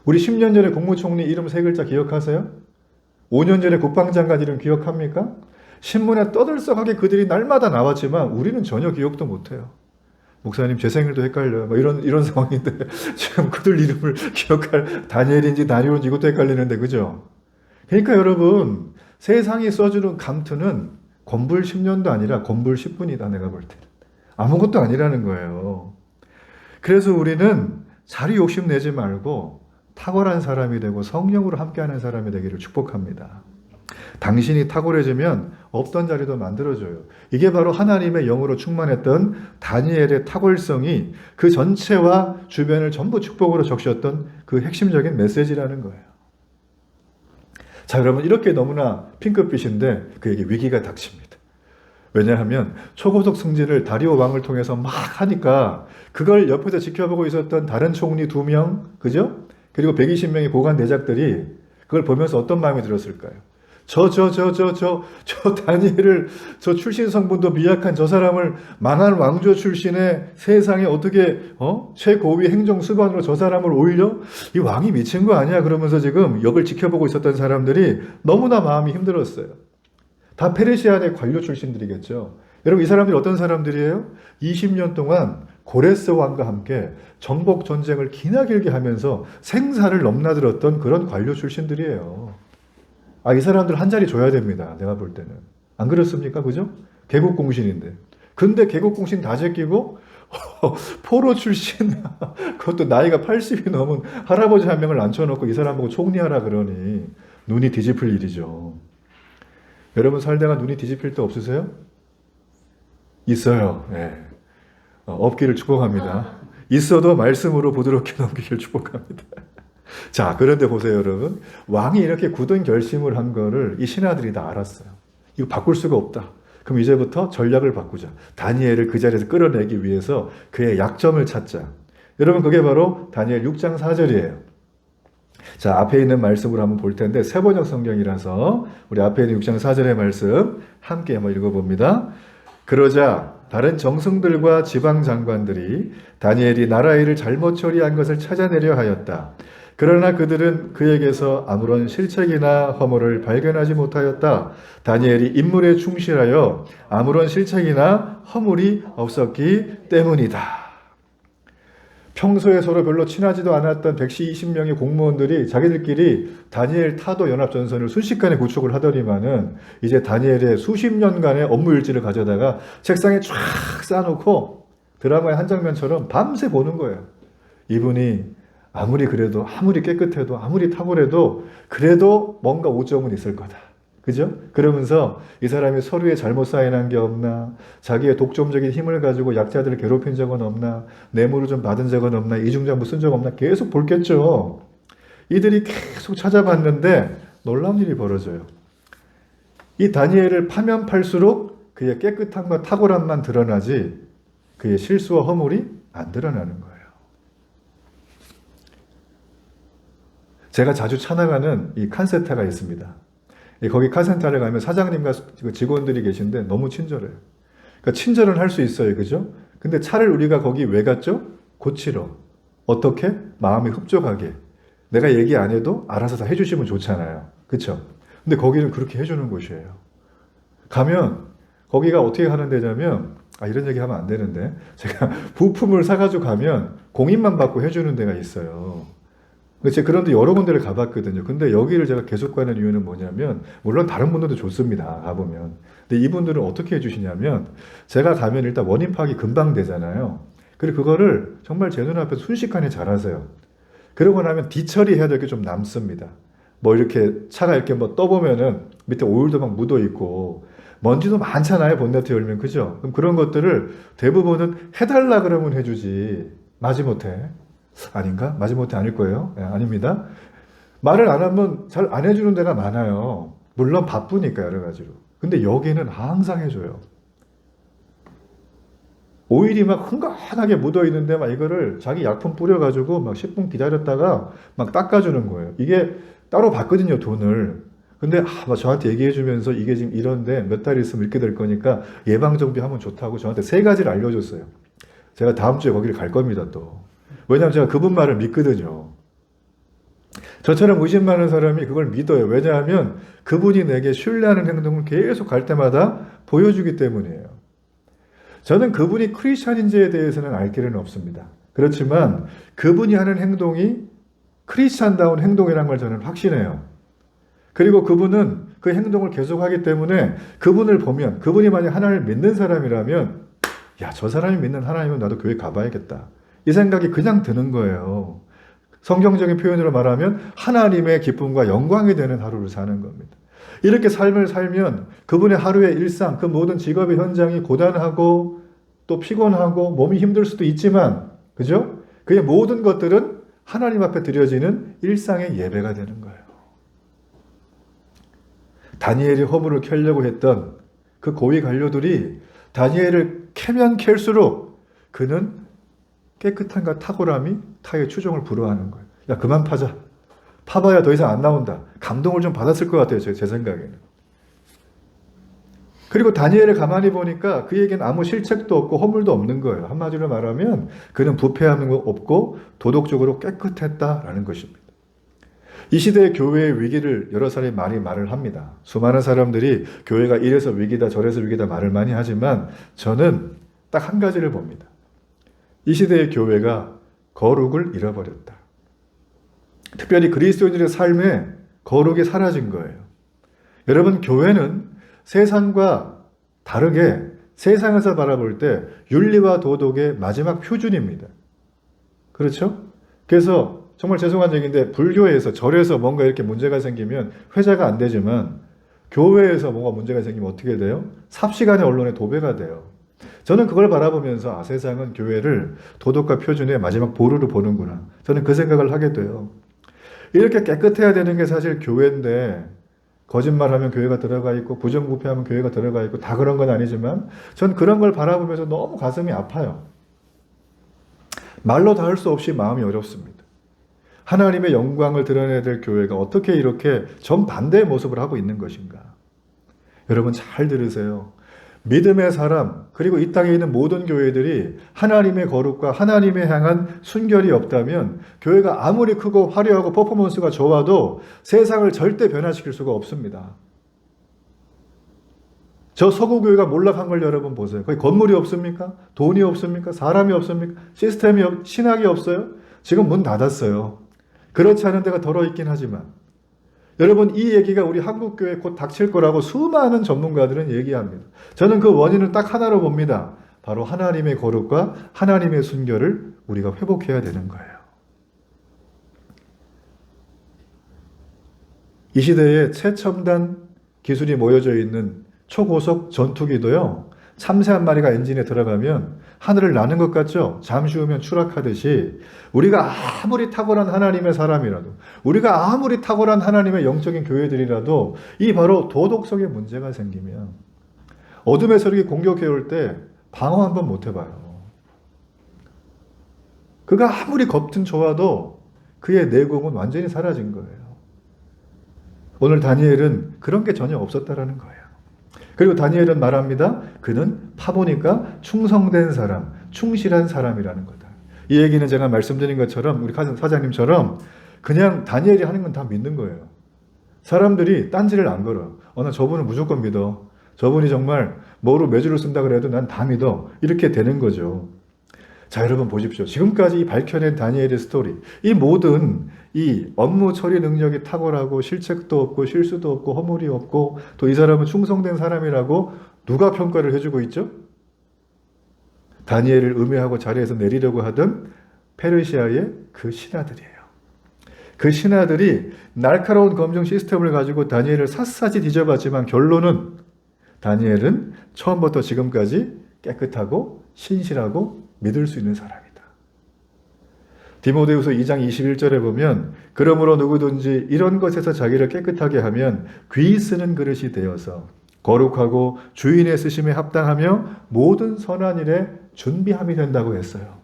우리 10년 전에 국무총리 이름 세 글자 기억하세요? 5년 전에 국방장관 이름 기억합니까? 신문에 떠들썩하게 그들이 날마다 나왔지만 우리는 전혀 기억도 못해요. 목사님 제 생일도 헷갈려요. 뭐 이런 상황인데 지금 그들 이름을 기억할 다니엘인지 다니엘인지 이것도 헷갈리는데 그죠? 그러니까 여러분 세상이 써주는 감투는 건불 10년도 아니라 건불 10분이다 내가 볼 때. 아무것도 아니라는 거예요. 그래서 우리는 자리 욕심 내지 말고 탁월한 사람이 되고 성령으로 함께하는 사람이 되기를 축복합니다. 당신이 탁월해지면 없던 자리도 만들어줘요. 이게 바로 하나님의 영으로 충만했던 다니엘의 탁월성이 그 전체와 주변을 전부 축복으로 적셨던 그 핵심적인 메시지라는 거예요. 자, 여러분 이렇게 너무나 핑크빛인데 그에게 위기가 닥칩니다. 왜냐하면 초고속 승진을 다리오 왕을 통해서 막 하니까 그걸 옆에서 지켜보고 있었던 다른 총리 2명, 그죠? 그리고 120명의 고관 대작들이 그걸 보면서 어떤 마음이 들었을까요? 저 다니엘을 저 출신 성분도 미약한 저 사람을 망할 왕조 출신의 세상에 어떻게 최고위 행정수반으로 저 사람을 올려? 이 왕이 미친 거 아니야? 그러면서 지금 역을 지켜보고 있었던 사람들이 너무나 마음이 힘들었어요. 다 페르시아의 관료 출신들이겠죠. 여러분 이 사람들이 어떤 사람들이에요? 20년 동안 고레스 왕과 함께 정복 전쟁을 기나길게 하면서 생사를 넘나들었던 그런 관료 출신들이에요. 이 사람들 한 자리 줘야 됩니다. 내가 볼 때는. 안 그렇습니까? 그죠? 개국공신인데. 근데 개국공신 다 제끼고 포로 출신 그것도 나이가 80이 넘은 할아버지 한 명을 앉혀놓고 이 사람 보고 총리하라 그러니 눈이 뒤집힐 일이죠. 여러분 살다가 눈이 뒤집힐 때 없으세요? 있어요. 네. 없기를 축복합니다. 있어도 말씀으로 부드럽게 넘기길 축복합니다. 자, 그런데 보세요, 여러분. 왕이 이렇게 굳은 결심을 한 거를 이 신하들이 다 알았어요. 이거 바꿀 수가 없다. 그럼 이제부터 전략을 바꾸자. 다니엘을 그 자리에서 끌어내기 위해서 그의 약점을 찾자. 여러분, 그게 바로 다니엘 6장 4절이에요. 자, 앞에 있는 말씀으로 한번 볼 텐데, 세번역 성경이라서 우리 앞에 있는 6장 4절의 말씀 함께 한번 읽어봅니다. 그러자 다른 정승들과 지방 장관들이 다니엘이 나라 일을 잘못 처리한 것을 찾아내려 하였다. 그러나 그들은 그에게서 아무런 실책이나 허물을 발견하지 못하였다. 다니엘이 인물에 충실하여 아무런 실책이나 허물이 없었기 때문이다. 평소에 서로 별로 친하지도 않았던 120명의 공무원들이 자기들끼리 다니엘 타도 연합전선을 순식간에 구축을 하더니만은 이제 다니엘의 수십 년간의 업무 일지를 가져다가 책상에 쫙 쌓아놓고 드라마의 한 장면처럼 밤새 보는 거예요. 이분이 아무리 그래도 아무리 깨끗해도 아무리 탁월해도 그래도 뭔가 오점은 있을 거다. 그죠? 그러면서 이 사람이 서류에 잘못 사인한 게 없나, 자기의 독점적인 힘을 가지고 약자들을 괴롭힌 적은 없나, 뇌물을 좀 받은 적은 없나, 이중장부 쓴 적 없나 계속 볼겠죠. 이들이 계속 찾아봤는데 놀라운 일이 벌어져요. 이 다니엘을 파면 팔수록 그의 깨끗함과 탁월함만 드러나지 그의 실수와 허물이 안 드러나는 거예요. 제가 자주 찾아가는 이 칸센터가 있습니다. 거기 카센터를 가면 사장님과 직원들이 계신데 너무 친절해요. 그러니까 친절은 할 수 있어요. 그죠? 근데 차를 우리가 거기 왜 갔죠? 고치러. 어떻게? 마음이 흡족하게. 내가 얘기 안 해도 알아서 다 해주시면 좋잖아요. 그쵸? 근데 거기는 그렇게 해주는 곳이에요. 가면 거기가 어떻게 하는 데냐면 이런 얘기 하면 안 되는데 제가 부품을 사가지고 가면 공인만 받고 해주는 데가 있어요. 제가 그런 데 여러 군데를 가봤거든요. 근데 여기를 제가 계속 가는 이유는 뭐냐면, 물론 다른 분들도 좋습니다. 가보면. 근데 이분들은 어떻게 해주시냐면, 제가 가면 일단 원인 파악이 금방 되잖아요. 그리고 그거를 정말 제 눈앞에서 순식간에 잘하세요. 그러고 나면 뒤처리해야 될 게 좀 남습니다. 뭐 이렇게 차가 이렇게 뭐 떠보면은 밑에 오일도 막 묻어 있고, 먼지도 많잖아요. 본네트 열면. 그죠? 그럼 그런 것들을 대부분은 해달라 그러면 해주지. 마지못해. 아닌가? 마지못해 아닐 거예요. 아닙니다. 말을 안 하면 잘 안 해주는 데가 많아요. 물론 바쁘니까 여러 가지로. 근데 여기는 항상 해줘요. 오일이 막 흥건하게 묻어 있는데 막 이거를 자기 약품 뿌려가지고 막 10분 기다렸다가 막 닦아주는 거예요. 이게 따로 받거든요, 돈을. 근데 막 저한테 얘기해주면서 이게 지금 이런데 몇 달 있으면 이렇게 될 거니까 예방정비하면 좋다고 저한테 3가지를 알려줬어요. 제가 다음 주에 거기를 갈 겁니다, 또. 왜냐하면 제가 그분 말을 믿거든요. 저처럼 의심 많은 사람이 그걸 믿어요. 왜냐하면 그분이 내게 신뢰하는 행동을 계속 갈 때마다 보여주기 때문이에요. 저는 그분이 크리스찬인지에 대해서는 알 길은 없습니다. 그렇지만 그분이 하는 행동이 크리스찬다운 행동이라는 걸 저는 확신해요. 그리고 그분은 그 행동을 계속하기 때문에 그분을 보면, 그분이 만약 하나님을 믿는 사람이라면 야, 저 사람이 믿는 하나님은 나도 교회 가봐야겠다. 이 생각이 그냥 드는 거예요. 성경적인 표현으로 말하면 하나님의 기쁨과 영광이 되는 하루를 사는 겁니다. 이렇게 삶을 살면 그분의 하루의 일상, 그 모든 직업의 현장이 고단하고 또 피곤하고 몸이 힘들 수도 있지만, 그죠? 그의 모든 것들은 하나님 앞에 드려지는 일상의 예배가 되는 거예요. 다니엘이 허물을 켜려고 했던 그 고위 관료들이 다니엘을 캐면 캘수록 그는 깨끗함과 탁월함이 타의 추종을 불허하는 거예요. 야, 그만 파자. 파봐야 더 이상 안 나온다. 감동을 좀 받았을 것 같아요. 제 생각에는. 그리고 다니엘을 가만히 보니까 그에겐 아무 실책도 없고 허물도 없는 거예요. 한마디로 말하면 그는 부패하는 거 없고 도덕적으로 깨끗했다라는 것입니다. 이 시대의 교회의 위기를 여러 사람이 많이 말을 합니다. 수많은 사람들이 교회가 이래서 위기다 저래서 위기다 말을 많이 하지만 저는 딱 한 가지를 봅니다. 이 시대의 교회가 거룩을 잃어버렸다. 특별히 그리스도인들의 삶에 거룩이 사라진 거예요. 여러분, 교회는 세상과 다르게 세상에서 바라볼 때 윤리와 도덕의 마지막 표준입니다. 그렇죠? 그래서 정말 죄송한 얘기인데 불교에서 절에서 뭔가 이렇게 문제가 생기면 회자가 안 되지만 교회에서 뭔가 문제가 생기면 어떻게 돼요? 삽시간에 언론에 도배가 돼요. 저는 그걸 바라보면서 세상은 교회를 도덕과 표준의 마지막 보루로 보는구나. 저는 그 생각을 하게 돼요. 이렇게 깨끗해야 되는 게 사실 교회인데 거짓말하면 교회가 들어가 있고 부정부패하면 교회가 들어가 있고 다 그런 건 아니지만 전 그런 걸 바라보면서 너무 가슴이 아파요. 말로 다 할 수 없이 마음이 어렵습니다. 하나님의 영광을 드러내야 될 교회가 어떻게 이렇게 정반대의 모습을 하고 있는 것인가? 여러분 잘 들으세요. 믿음의 사람 그리고 이 땅에 있는 모든 교회들이 하나님의 거룩과 하나님의 향한 순결이 없다면 교회가 아무리 크고 화려하고 퍼포먼스가 좋아도 세상을 절대 변화시킬 수가 없습니다. 저 서구교회가 몰락한 걸 여러분 보세요. 거기 건물이 없습니까? 돈이 없습니까? 사람이 없습니까? 신학이 없어요? 지금 문 닫았어요. 그렇지 않은 데가 덜어 있긴 하지만 여러분 이 얘기가 우리 한국교회에 곧 닥칠 거라고 수많은 전문가들은 얘기합니다. 저는 그 원인은 딱 하나로 봅니다. 바로 하나님의 거룩과 하나님의 순결을 우리가 회복해야 되는 거예요. 이 시대에 최첨단 기술이 모여져 있는 초고속 전투기도요. 참새 한 마리가 엔진에 들어가면 하늘을 나는 것 같죠? 잠시 후면 추락하듯이 우리가 아무리 탁월한 하나님의 사람이라도 우리가 아무리 탁월한 하나님의 영적인 교회들이라도 이 바로 도덕성에 문제가 생기면 어둠의 세력이 공격해 올 때 방어 한번 못 해봐요. 그가 아무리 겉은 좋아도 그의 내공은 완전히 사라진 거예요. 오늘 다니엘은 그런 게 전혀 없었다라는 거예요. 그리고 다니엘은 말합니다. 그는 파보니까 충성된 사람, 충실한 사람이라는 거다. 이 얘기는 제가 말씀드린 것처럼 우리 사장님처럼 그냥 다니엘이 하는 건 다 믿는 거예요. 사람들이 딴지를 안 걸어요. 나 저분은 무조건 믿어. 저분이 정말 뭐로 매주를 쓴다 그래도 난 다 믿어. 이렇게 되는 거죠. 자, 여러분 보십시오. 지금까지 밝혀낸 다니엘의 스토리. 이 모든 이 업무 처리 능력이 탁월하고 실책도 없고 실수도 없고 허물이 없고 또 이 사람은 충성된 사람이라고 누가 평가를 해주고 있죠? 다니엘을 음해하고 자리에서 내리려고 하던 페르시아의 그 신하들이에요. 그 신하들이 날카로운 검증 시스템을 가지고 다니엘을 샅샅이 뒤져봤지만 결론은 다니엘은 처음부터 지금까지 깨끗하고 신실하고 믿을 수 있는 사람이다. 디모데후서 2장 21절에 보면 그러므로 누구든지 이런 것에서 자기를 깨끗하게 하면 귀 쓰는 그릇이 되어서 거룩하고 주인의 쓰심에 합당하며 모든 선한 일에 준비함이 된다고 했어요.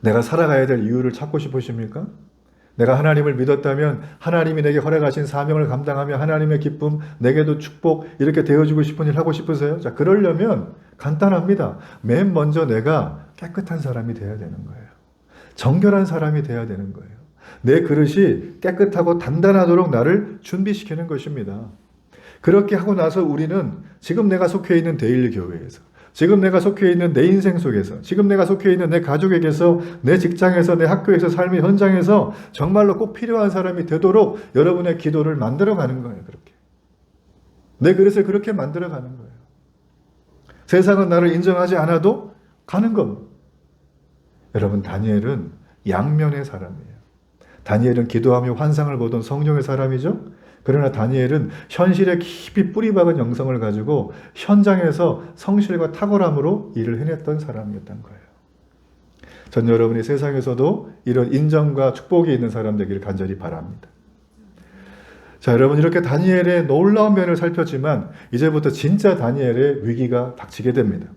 내가 살아가야 될 이유를 찾고 싶으십니까? 내가 하나님을 믿었다면 하나님이 내게 허락하신 사명을 감당하며 하나님의 기쁨, 내게도 축복 이렇게 되어주고 싶은 일 하고 싶으세요? 자, 그러려면 간단합니다. 맨 먼저 내가 깨끗한 사람이 되어야 되는 거예요. 정결한 사람이 되어야 되는 거예요. 내 그릇이 깨끗하고 단단하도록 나를 준비시키는 것입니다. 그렇게 하고 나서 우리는 지금 내가 속해 있는 데일리 교회에서, 지금 내가 속해 있는 내 인생 속에서, 지금 내가 속해 있는 내 가족에게서, 내 직장에서, 내 학교에서, 삶의 현장에서 정말로 꼭 필요한 사람이 되도록 여러분의 기도를 만들어가는 거예요. 그렇게. 내 그릇을 그렇게 만들어가는 거예요. 세상은 나를 인정하지 않아도 가는 겁니다. 여러분, 다니엘은 양면의 사람이에요. 다니엘은 기도하며 환상을 보던 성령의 사람이죠. 그러나 다니엘은 현실에 깊이 뿌리박은 영성을 가지고 현장에서 성실과 탁월함으로 일을 해냈던 사람이었던 거예요. 전 여러분이 세상에서도 이런 인정과 축복이 있는 사람 되기를 간절히 바랍니다. 자, 여러분, 이렇게 다니엘의 놀라운 면을 살폈지만 이제부터 진짜 다니엘의 위기가 닥치게 됩니다.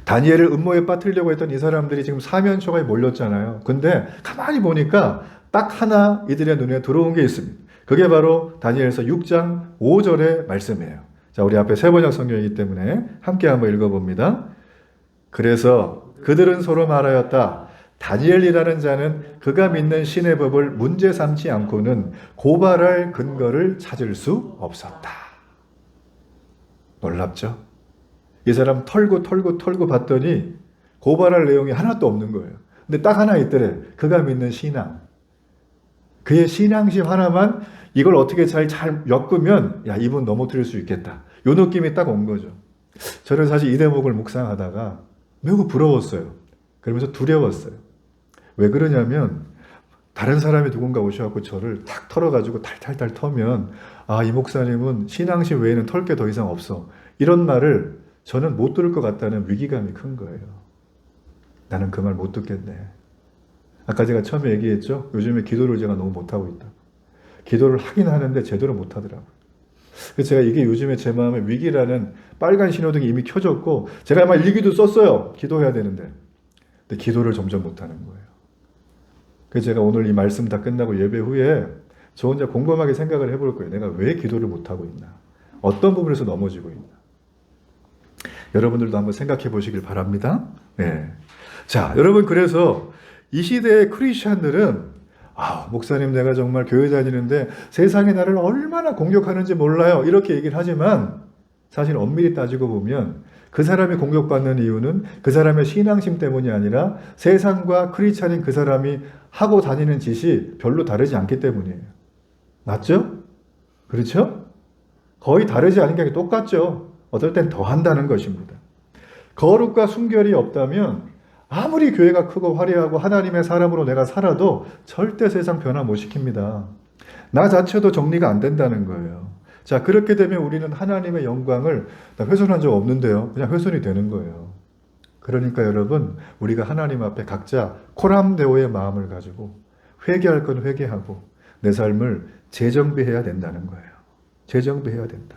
다니엘을 음모에 빠뜨리려고 했던 이 사람들이 지금 사면초가에 몰렸잖아요. 근데 가만히 보니까 딱 하나 이들의 눈에 들어온 게 있습니다. 그게 바로 다니엘서 6장 5절의 말씀이에요. 자, 우리 앞에 세 번역 성경이기 때문에 함께 한번 읽어봅니다. 그래서 그들은 서로 말하였다. 다니엘이라는 자는 그가 믿는 신의 법을 문제 삼지 않고는 고발할 근거를 찾을 수 없었다. 놀랍죠? 이 사람 털고 봤더니 고발할 내용이 하나도 없는 거예요. 근데 딱 하나 있더래. 그가 믿는 신앙. 그의 신앙심 하나만 이걸 어떻게 잘 엮으면 야, 이분 넘어뜨릴 수 있겠다. 요 느낌이 딱 온 거죠. 저는 사실 이 대목을 묵상하다가 매우 부러웠어요. 그러면서 두려웠어요. 왜 그러냐면 다른 사람이 누군가 오셔갖고 저를 탁 털어가지고 탈탈탈 터면 아, 이 목사님은 신앙심 외에는 털 게 더 이상 없어. 이런 말을 저는 못 들을 것 같다는 위기감이 큰 거예요. 나는 그 말 못 듣겠네. 아까 제가 처음에 얘기했죠. 요즘에 기도를 제가 너무 못하고 있다. 기도를 하긴 하는데 제대로 못하더라고요. 그래서 제가 이게 요즘에 제 마음에 위기라는 빨간 신호등이 이미 켜졌고 제가 아마 일기도 썼어요. 기도해야 되는데. 근데 기도를 점점 못하는 거예요. 그래서 제가 오늘 이 말씀 다 끝나고 예배 후에 저 혼자 곰곰하게 생각을 해볼 거예요. 내가 왜 기도를 못하고 있나? 어떤 부분에서 넘어지고 있나? 여러분들도 한번 생각해 보시길 바랍니다. 네. 자, 여러분, 그래서 이 시대의 크리스찬들은 목사님 내가 정말 교회 다니는데 세상이 나를 얼마나 공격하는지 몰라요. 이렇게 얘기를 하지만 사실 엄밀히 따지고 보면 그 사람이 공격받는 이유는 그 사람의 신앙심 때문이 아니라 세상과 크리스찬인 그 사람이 하고 다니는 짓이 별로 다르지 않기 때문이에요. 맞죠? 그렇죠? 거의 다르지 않은 게 똑같죠. 어떨 땐 더 한다는 것입니다. 거룩과 순결이 없다면 아무리 교회가 크고 화려하고 하나님의 사람으로 내가 살아도 절대 세상 변화 못 시킵니다. 나 자체도 정리가 안 된다는 거예요. 자, 그렇게 되면 우리는 하나님의 영광을 나 훼손한 적 없는데요. 그냥 훼손이 되는 거예요. 그러니까 여러분, 우리가 하나님 앞에 각자 코람데오의 마음을 가지고 회개할 건 회개하고 내 삶을 재정비해야 된다는 거예요. 재정비해야 된다.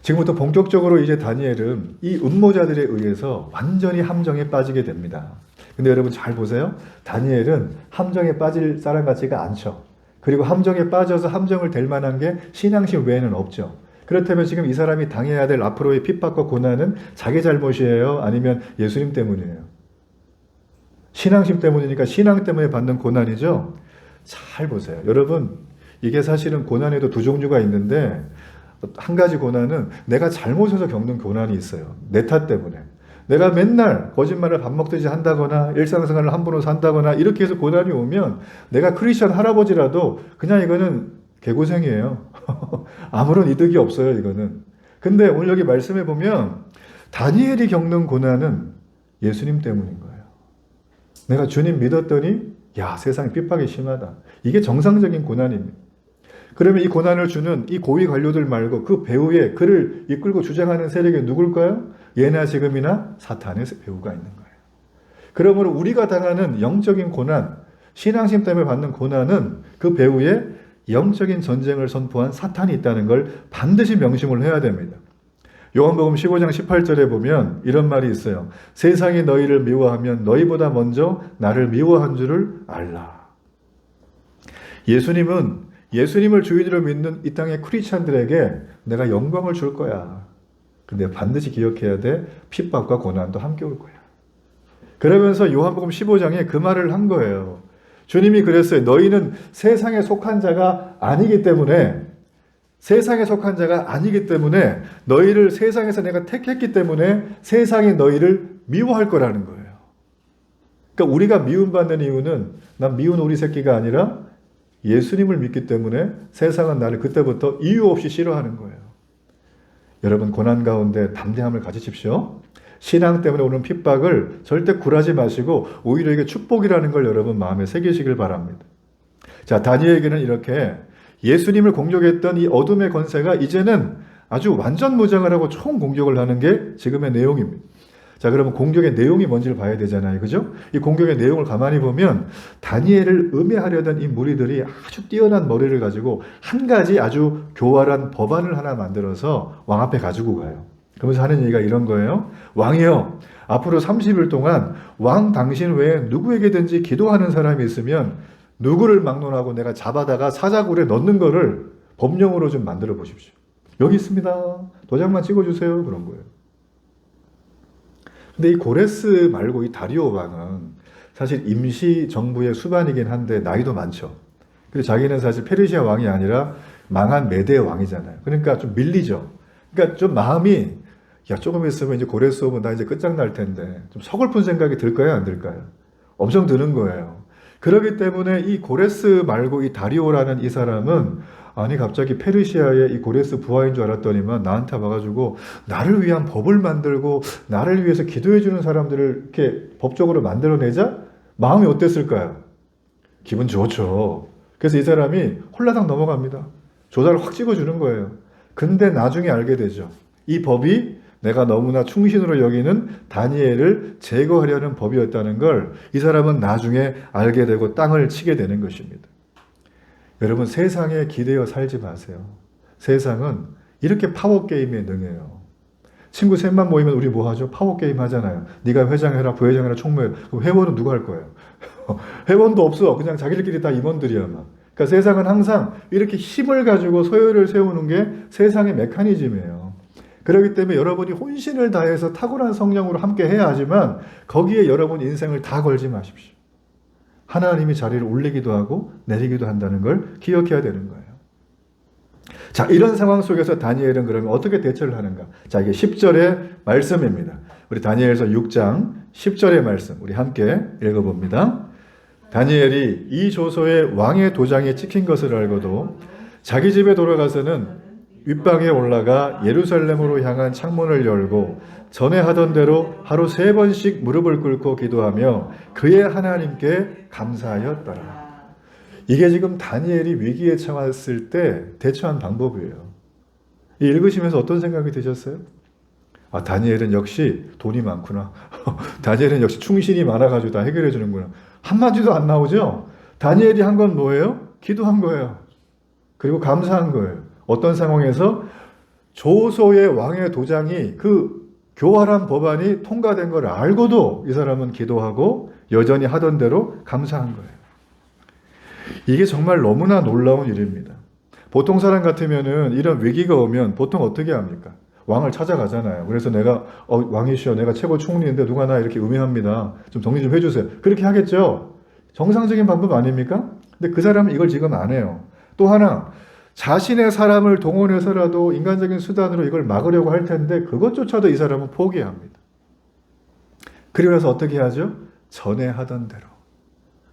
지금부터 본격적으로 이제 다니엘은 이 음모자들에 의해서 완전히 함정에 빠지게 됩니다. 근데 여러분 잘 보세요. 다니엘은 함정에 빠질 사람 같지가 않죠. 그리고 함정에 빠져서 함정을 댈 만한 게 신앙심 외에는 없죠. 그렇다면 지금 이 사람이 당해야 될 앞으로의 핍박과 고난은 자기 잘못이에요? 아니면 예수님 때문이에요? 신앙심 때문이니까 신앙 때문에 받는 고난이죠? 잘 보세요. 여러분, 이게 사실은 고난에도 두 종류가 있는데 한 가지 고난은 내가 잘못해서 겪는 고난이 있어요. 내 탓 때문에. 내가 맨날 거짓말을 밥 먹듯이 한다거나 일상생활을 함부로 산다거나 이렇게 해서 고난이 오면 내가 크리스천 할아버지라도 그냥 이거는 개고생이에요. 아무런 이득이 없어요, 이거는. 근데 오늘 여기 말씀해 보면 다니엘이 겪는 고난은 예수님 때문인 거예요. 내가 주님 믿었더니 야, 세상에 핍박이 심하다. 이게 정상적인 고난입니다. 그러면 이 고난을 주는 이 고위 관료들 말고 그 배후에 그를 이끌고 주장하는 세력이 누굴까요? 예나 지금이나 사탄의 배후가 있는 거예요. 그러므로 우리가 당하는 영적인 고난, 신앙심 때문에 받는 고난은 그 배후에 영적인 전쟁을 선포한 사탄이 있다는 걸 반드시 명심을 해야 됩니다. 요한복음 15장 18절에 보면 이런 말이 있어요. 세상이 너희를 미워하면 너희보다 먼저 나를 미워한 줄을 알라. 예수님을 주인으로 믿는 이 땅의 크리스찬들에게 내가 영광을 줄 거야. 근데 반드시 기억해야 돼. 핍박과 고난도 함께 올 거야. 그러면서 요한복음 15장에 그 말을 한 거예요. 주님이 그랬어요. 너희는 세상에 속한 자가 아니기 때문에 너희를 세상에서 내가 택했기 때문에 세상이 너희를 미워할 거라는 거예요. 그러니까 우리가 미움받는 이유는 난 미운 우리 새끼가 아니라 예수님을 믿기 때문에 세상은 나를 그때부터 이유 없이 싫어하는 거예요. 여러분 고난 가운데 담대함을 가지십시오. 신앙 때문에 오는 핍박을 절대 굴하지 마시고 오히려 이게 축복이라는 걸 여러분 마음에 새기시길 바랍니다. 자, 다니엘에게는 이렇게 예수님을 공격했던 이 어둠의 권세가 이제는 아주 완전 무장을 하고 총 공격을 하는 게 지금의 내용입니다. 자, 그러면 공격의 내용이 뭔지를 봐야 되잖아요. 그죠? 이 공격의 내용을 가만히 보면 다니엘을 음해하려던 이 무리들이 아주 뛰어난 머리를 가지고 한 가지 아주 교활한 법안을 하나 만들어서 왕 앞에 가지고 가요. 그러면서 하는 얘기가 이런 거예요. 왕이여, 앞으로 30일 동안 왕 당신 외에 누구에게든지 기도하는 사람이 있으면 누구를 막론하고 내가 잡아다가 사자굴에 넣는 거를 법령으로 좀 만들어 보십시오. 여기 있습니다. 도장만 찍어주세요. 그런 거예요. 근데 이 고레스 말고 이 다리오 왕은 사실 임시 정부의 수반이긴 한데 나이도 많죠. 그리고 자기는 사실 페르시아 왕이 아니라 망한 메대 왕이잖아요. 그러니까 좀 밀리죠. 그러니까 좀 마음이 야, 조금 있으면 이제 고레스 오면 나 이제 끝장날 텐데 좀 서글픈 생각이 들까요? 안 들까요? 엄청 드는 거예요. 그렇기 때문에 이 고레스 말고 이 다리오라는 이 사람은 아니 갑자기 페르시아의 이 고레스 부하인 줄 알았더니만 나한테 와가지고 나를 위한 법을 만들고 나를 위해서 기도해 주는 사람들을 이렇게 법적으로 만들어내자? 마음이 어땠을까요? 기분 좋죠. 그래서 이 사람이 홀라당 넘어갑니다. 조사를 확 찍어주는 거예요. 근데 나중에 알게 되죠. 이 법이 내가 너무나 충신으로 여기는 다니엘을 제거하려는 법이었다는 걸 이 사람은 나중에 알게 되고 땅을 치게 되는 것입니다. 여러분 세상에 기대어 살지 마세요. 세상은 이렇게 파워게임에 능해요. 친구 셋만 모이면 우리 뭐 하죠? 파워게임 하잖아요. 네가 회장해라, 부회장해라, 총무해라. 그럼 회원은 누가 할 거예요? 회원도 없어. 그냥 자기들끼리 다 임원들이야. 막. 그러니까 세상은 항상 이렇게 힘을 가지고 소요를 세우는 게 세상의 메커니즘이에요. 그렇기 때문에 여러분이 혼신을 다해서 탁월한 성령으로 함께 해야 하지만 거기에 여러분 인생을 다 걸지 마십시오. 하나님이 자리를 올리기도 하고 내리기도 한다는 걸 기억해야 되는 거예요. 자, 이런 상황 속에서 다니엘은 그러면 어떻게 대처를 하는가? 자, 이게 10절의 말씀입니다. 우리 다니엘서 6장 10절의 말씀 우리 함께 읽어봅니다. 다니엘이 이 조서에 왕의 도장이 찍힌 것을 알고도 자기 집에 돌아가서는 윗방에 올라가 예루살렘으로 향한 창문을 열고 전에 하던 대로 하루 3번씩 무릎을 꿇고 기도하며 그의 하나님께 감사하였더라. 이게 지금 다니엘이 위기에 처했을 때 대처한 방법이에요. 읽으시면서 어떤 생각이 드셨어요? 아, 다니엘은 역시 돈이 많구나. 다니엘은 역시 충신이 많아가지고 다 해결해 주는구나. 한마디도 안 나오죠? 다니엘이 한 건 뭐예요? 기도한 거예요. 그리고 감사한 거예요. 어떤 상황에서 조소의 왕의 도장이 그 교활한 법안이 통과된 걸 알고도 이 사람은 기도하고 여전히 하던 대로 감사한 거예요. 이게 정말 너무나 놀라운 일입니다. 보통 사람 같으면은 이런 위기가 오면 보통 어떻게 합니까? 왕을 찾아가잖아요. 그래서 내가 왕이시여 내가 최고 총리인데 누가 나 이렇게 음해합니다. 좀 정리 좀 해주세요. 그렇게 하겠죠. 정상적인 방법 아닙니까? 근데 그 사람은 이걸 지금 안 해요. 또 하나 자신의 사람을 동원해서라도 인간적인 수단으로 이걸 막으려고 할 텐데 그것조차도 이 사람은 포기합니다. 그리고 나서 어떻게 하죠? 전에 하던 대로.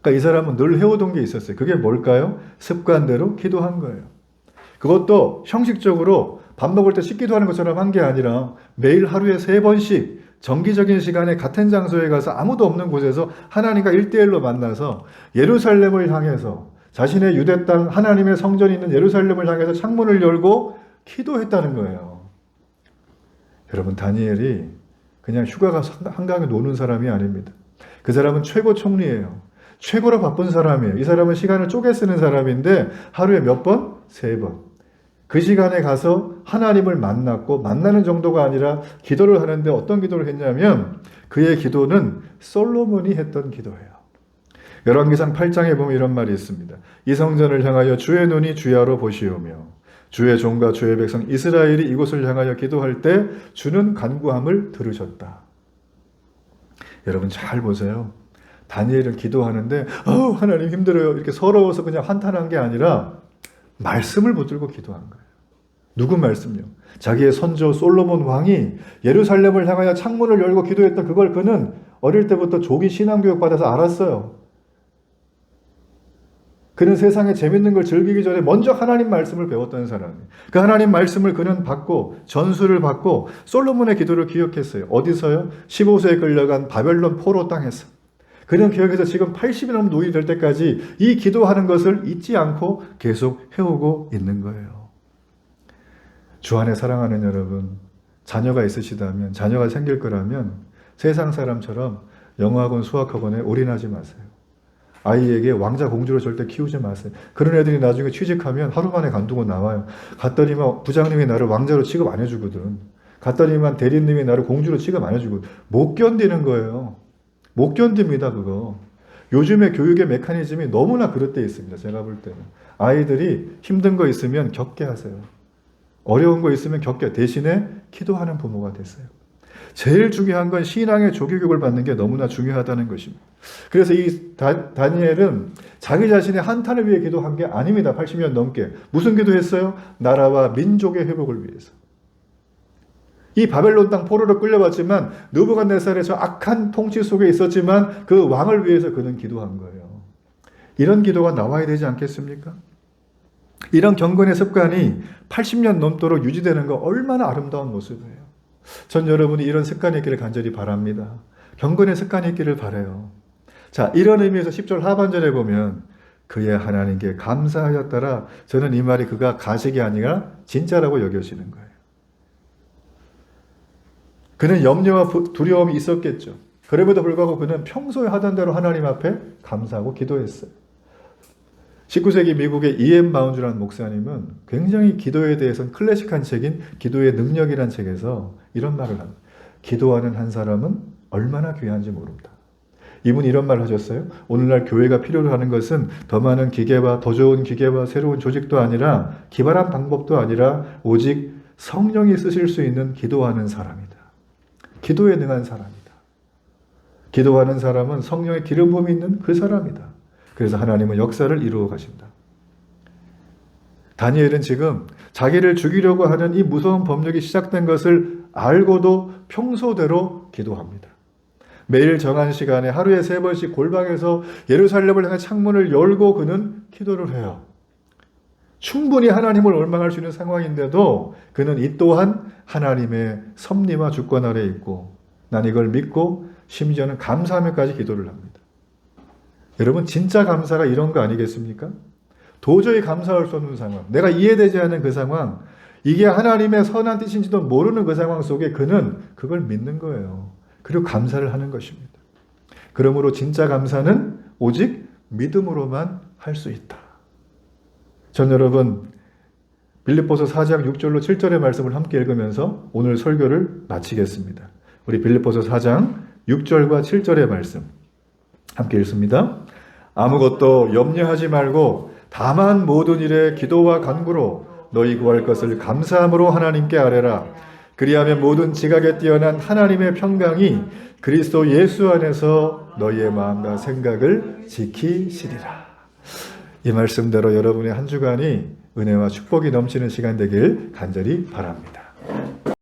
그러니까 이 사람은 늘 해오던 게 있었어요. 그게 뭘까요? 습관대로 기도한 거예요. 그것도 형식적으로 밥 먹을 때 씻기도 하는 것처럼 한 게 아니라 매일 하루에 3번씩 정기적인 시간에 같은 장소에 가서 아무도 없는 곳에서 하나님과 1대1로 만나서 예루살렘을 향해서 자신의 유대 땅 하나님의 성전이 있는 예루살렘을 향해서 창문을 열고 기도했다는 거예요. 여러분 다니엘이 그냥 휴가 가서 한강에 노는 사람이 아닙니다. 그 사람은 최고 총리예요. 최고로 바쁜 사람이에요. 이 사람은 시간을 쪼개 쓰는 사람인데 하루에 몇 번? 3번. 그 시간에 가서 하나님을 만났고 만나는 정도가 아니라 기도를 하는데 어떤 기도를 했냐면 그의 기도는 솔로몬이 했던 기도예요. 열왕기상 8장에 보면 이런 말이 있습니다. 이 성전을 향하여 주의 눈이 주야로 보시오며 주의 종과 주의 백성 이스라엘이 이곳을 향하여 기도할 때 주는 간구함을 들으셨다. 여러분 잘 보세요. 다니엘은 기도하는데 하나님 힘들어요 이렇게 서러워서 그냥 한탄한 게 아니라 말씀을 붙들고 기도한 거예요. 누구 말씀요? 자기의 선조 솔로몬 왕이 예루살렘을 향하여 창문을 열고 기도했던 그걸 그는 어릴 때부터 조기 신앙교육 받아서 알았어요. 그는 세상에 재밌는 걸 즐기기 전에 먼저 하나님 말씀을 배웠던 사람이에요. 그 하나님 말씀을 그는 받고 전수를 받고 솔로몬의 기도를 기억했어요. 어디서요? 15세에 끌려간 바벨론 포로 땅에서. 그는 기억해서 지금 80이 넘은 노인이 될 때까지 이 기도하는 것을 잊지 않고 계속 해오고 있는 거예요. 주 안에 사랑하는 여러분, 자녀가 있으시다면, 자녀가 생길 거라면 세상 사람처럼 영어학원, 수학학원에 올인하지 마세요. 아이에게 왕자 공주로 절대 키우지 마세요. 그런 애들이 나중에 취직하면 하루 만에 간두고 나와요. 갔더니만 부장님이 나를 왕자로 취급 안 해주거든. 갔더니만 대리님이 나를 공주로 취급 안 해주거든. 못 견디는 거예요. 못 견딥니다, 그거. 요즘의 교육의 메커니즘이 너무나 그릇돼 있습니다. 제가 볼 때는. 아이들이 힘든 거 있으면 겪게 하세요. 어려운 거 있으면 겪게. 대신에 기도하는 부모가 됐어요. 제일 중요한 건 신앙의 조기교육을 받는 게 너무나 중요하다는 것입니다. 그래서 이 다니엘은 자기 자신의 한탄을 위해 기도한 게 아닙니다. 80년 넘게. 무슨 기도했어요? 나라와 민족의 회복을 위해서. 이 바벨론 땅 포로로 끌려왔지만 느부갓네살의 저 악한 통치 속에 있었지만 그 왕을 위해서 그는 기도한 거예요. 이런 기도가 나와야 되지 않겠습니까? 이런 경건의 습관이 80년 넘도록 유지되는 거 얼마나 아름다운 모습이에요. 전 여러분이 이런 습관이 있기를 간절히 바랍니다. 경건의 습관이 있기를 바라요. 자, 이런 의미에서 10절 하반절에 보면 그의 하나님께 감사하였더라. 저는 이 말이 그가 가식이 아니라 진짜라고 여겨지는 거예요. 그는 염려와 두려움이 있었겠죠. 그럼에도 불구하고 그는 평소에 하던 대로 하나님 앞에 감사하고 기도했어요. 19세기 미국의 E.M. 마운즈라는 목사님은 굉장히 기도에 대해서는 클래식한 책인 기도의 능력이라는 책에서 이런 말을 합니다. 기도하는 한 사람은 얼마나 귀한지 모른다. 이분이 이런 말을 하셨어요. 오늘날 교회가 필요로 하는 것은 더 많은 기계와 더 좋은 기계와 새로운 조직도 아니라 기발한 방법도 아니라 오직 성령이 쓰실 수 있는 기도하는 사람이다. 기도에 능한 사람이다. 기도하는 사람은 성령의 기름 부음이 있는 그 사람이다. 그래서 하나님은 역사를 이루어 가신다. 다니엘은 지금 자기를 죽이려고 하는 이 무서운 법력이 시작된 것을 알고도 평소대로 기도합니다. 매일 정한 시간에 하루에 3번씩 골방에서 예루살렘을 향해 창문을 열고 그는 기도를 해요. 충분히 하나님을 원망할 수 있는 상황인데도 그는 이 또한 하나님의 섭리와 주권 아래에 있고 난 이걸 믿고 심지어는 감사하면까지 기도를 합니다. 여러분 진짜 감사가 이런 거 아니겠습니까? 도저히 감사할 수 없는 상황, 내가 이해되지 않는 그 상황, 이게 하나님의 선한 뜻인지도 모르는 그 상황 속에 그는 그걸 믿는 거예요. 그리고 감사를 하는 것입니다. 그러므로 진짜 감사는 오직 믿음으로만 할 수 있다. 전 여러분 빌립보서 4장 6절로 7절의 말씀을 함께 읽으면서 오늘 설교를 마치겠습니다. 우리 빌립보서 4장 6절과 7절의 말씀 함께 읽습니다. 아무것도 염려하지 말고 다만 모든 일에 기도와 간구로 너희 구할 것을 감사함으로 하나님께 아뢰라. 그리하면 모든 지각에 뛰어난 하나님의 평강이 그리스도 예수 안에서 너희의 마음과 생각을 지키시리라. 이 말씀대로 여러분의 한 주간이 은혜와 축복이 넘치는 시간 되길 간절히 바랍니다.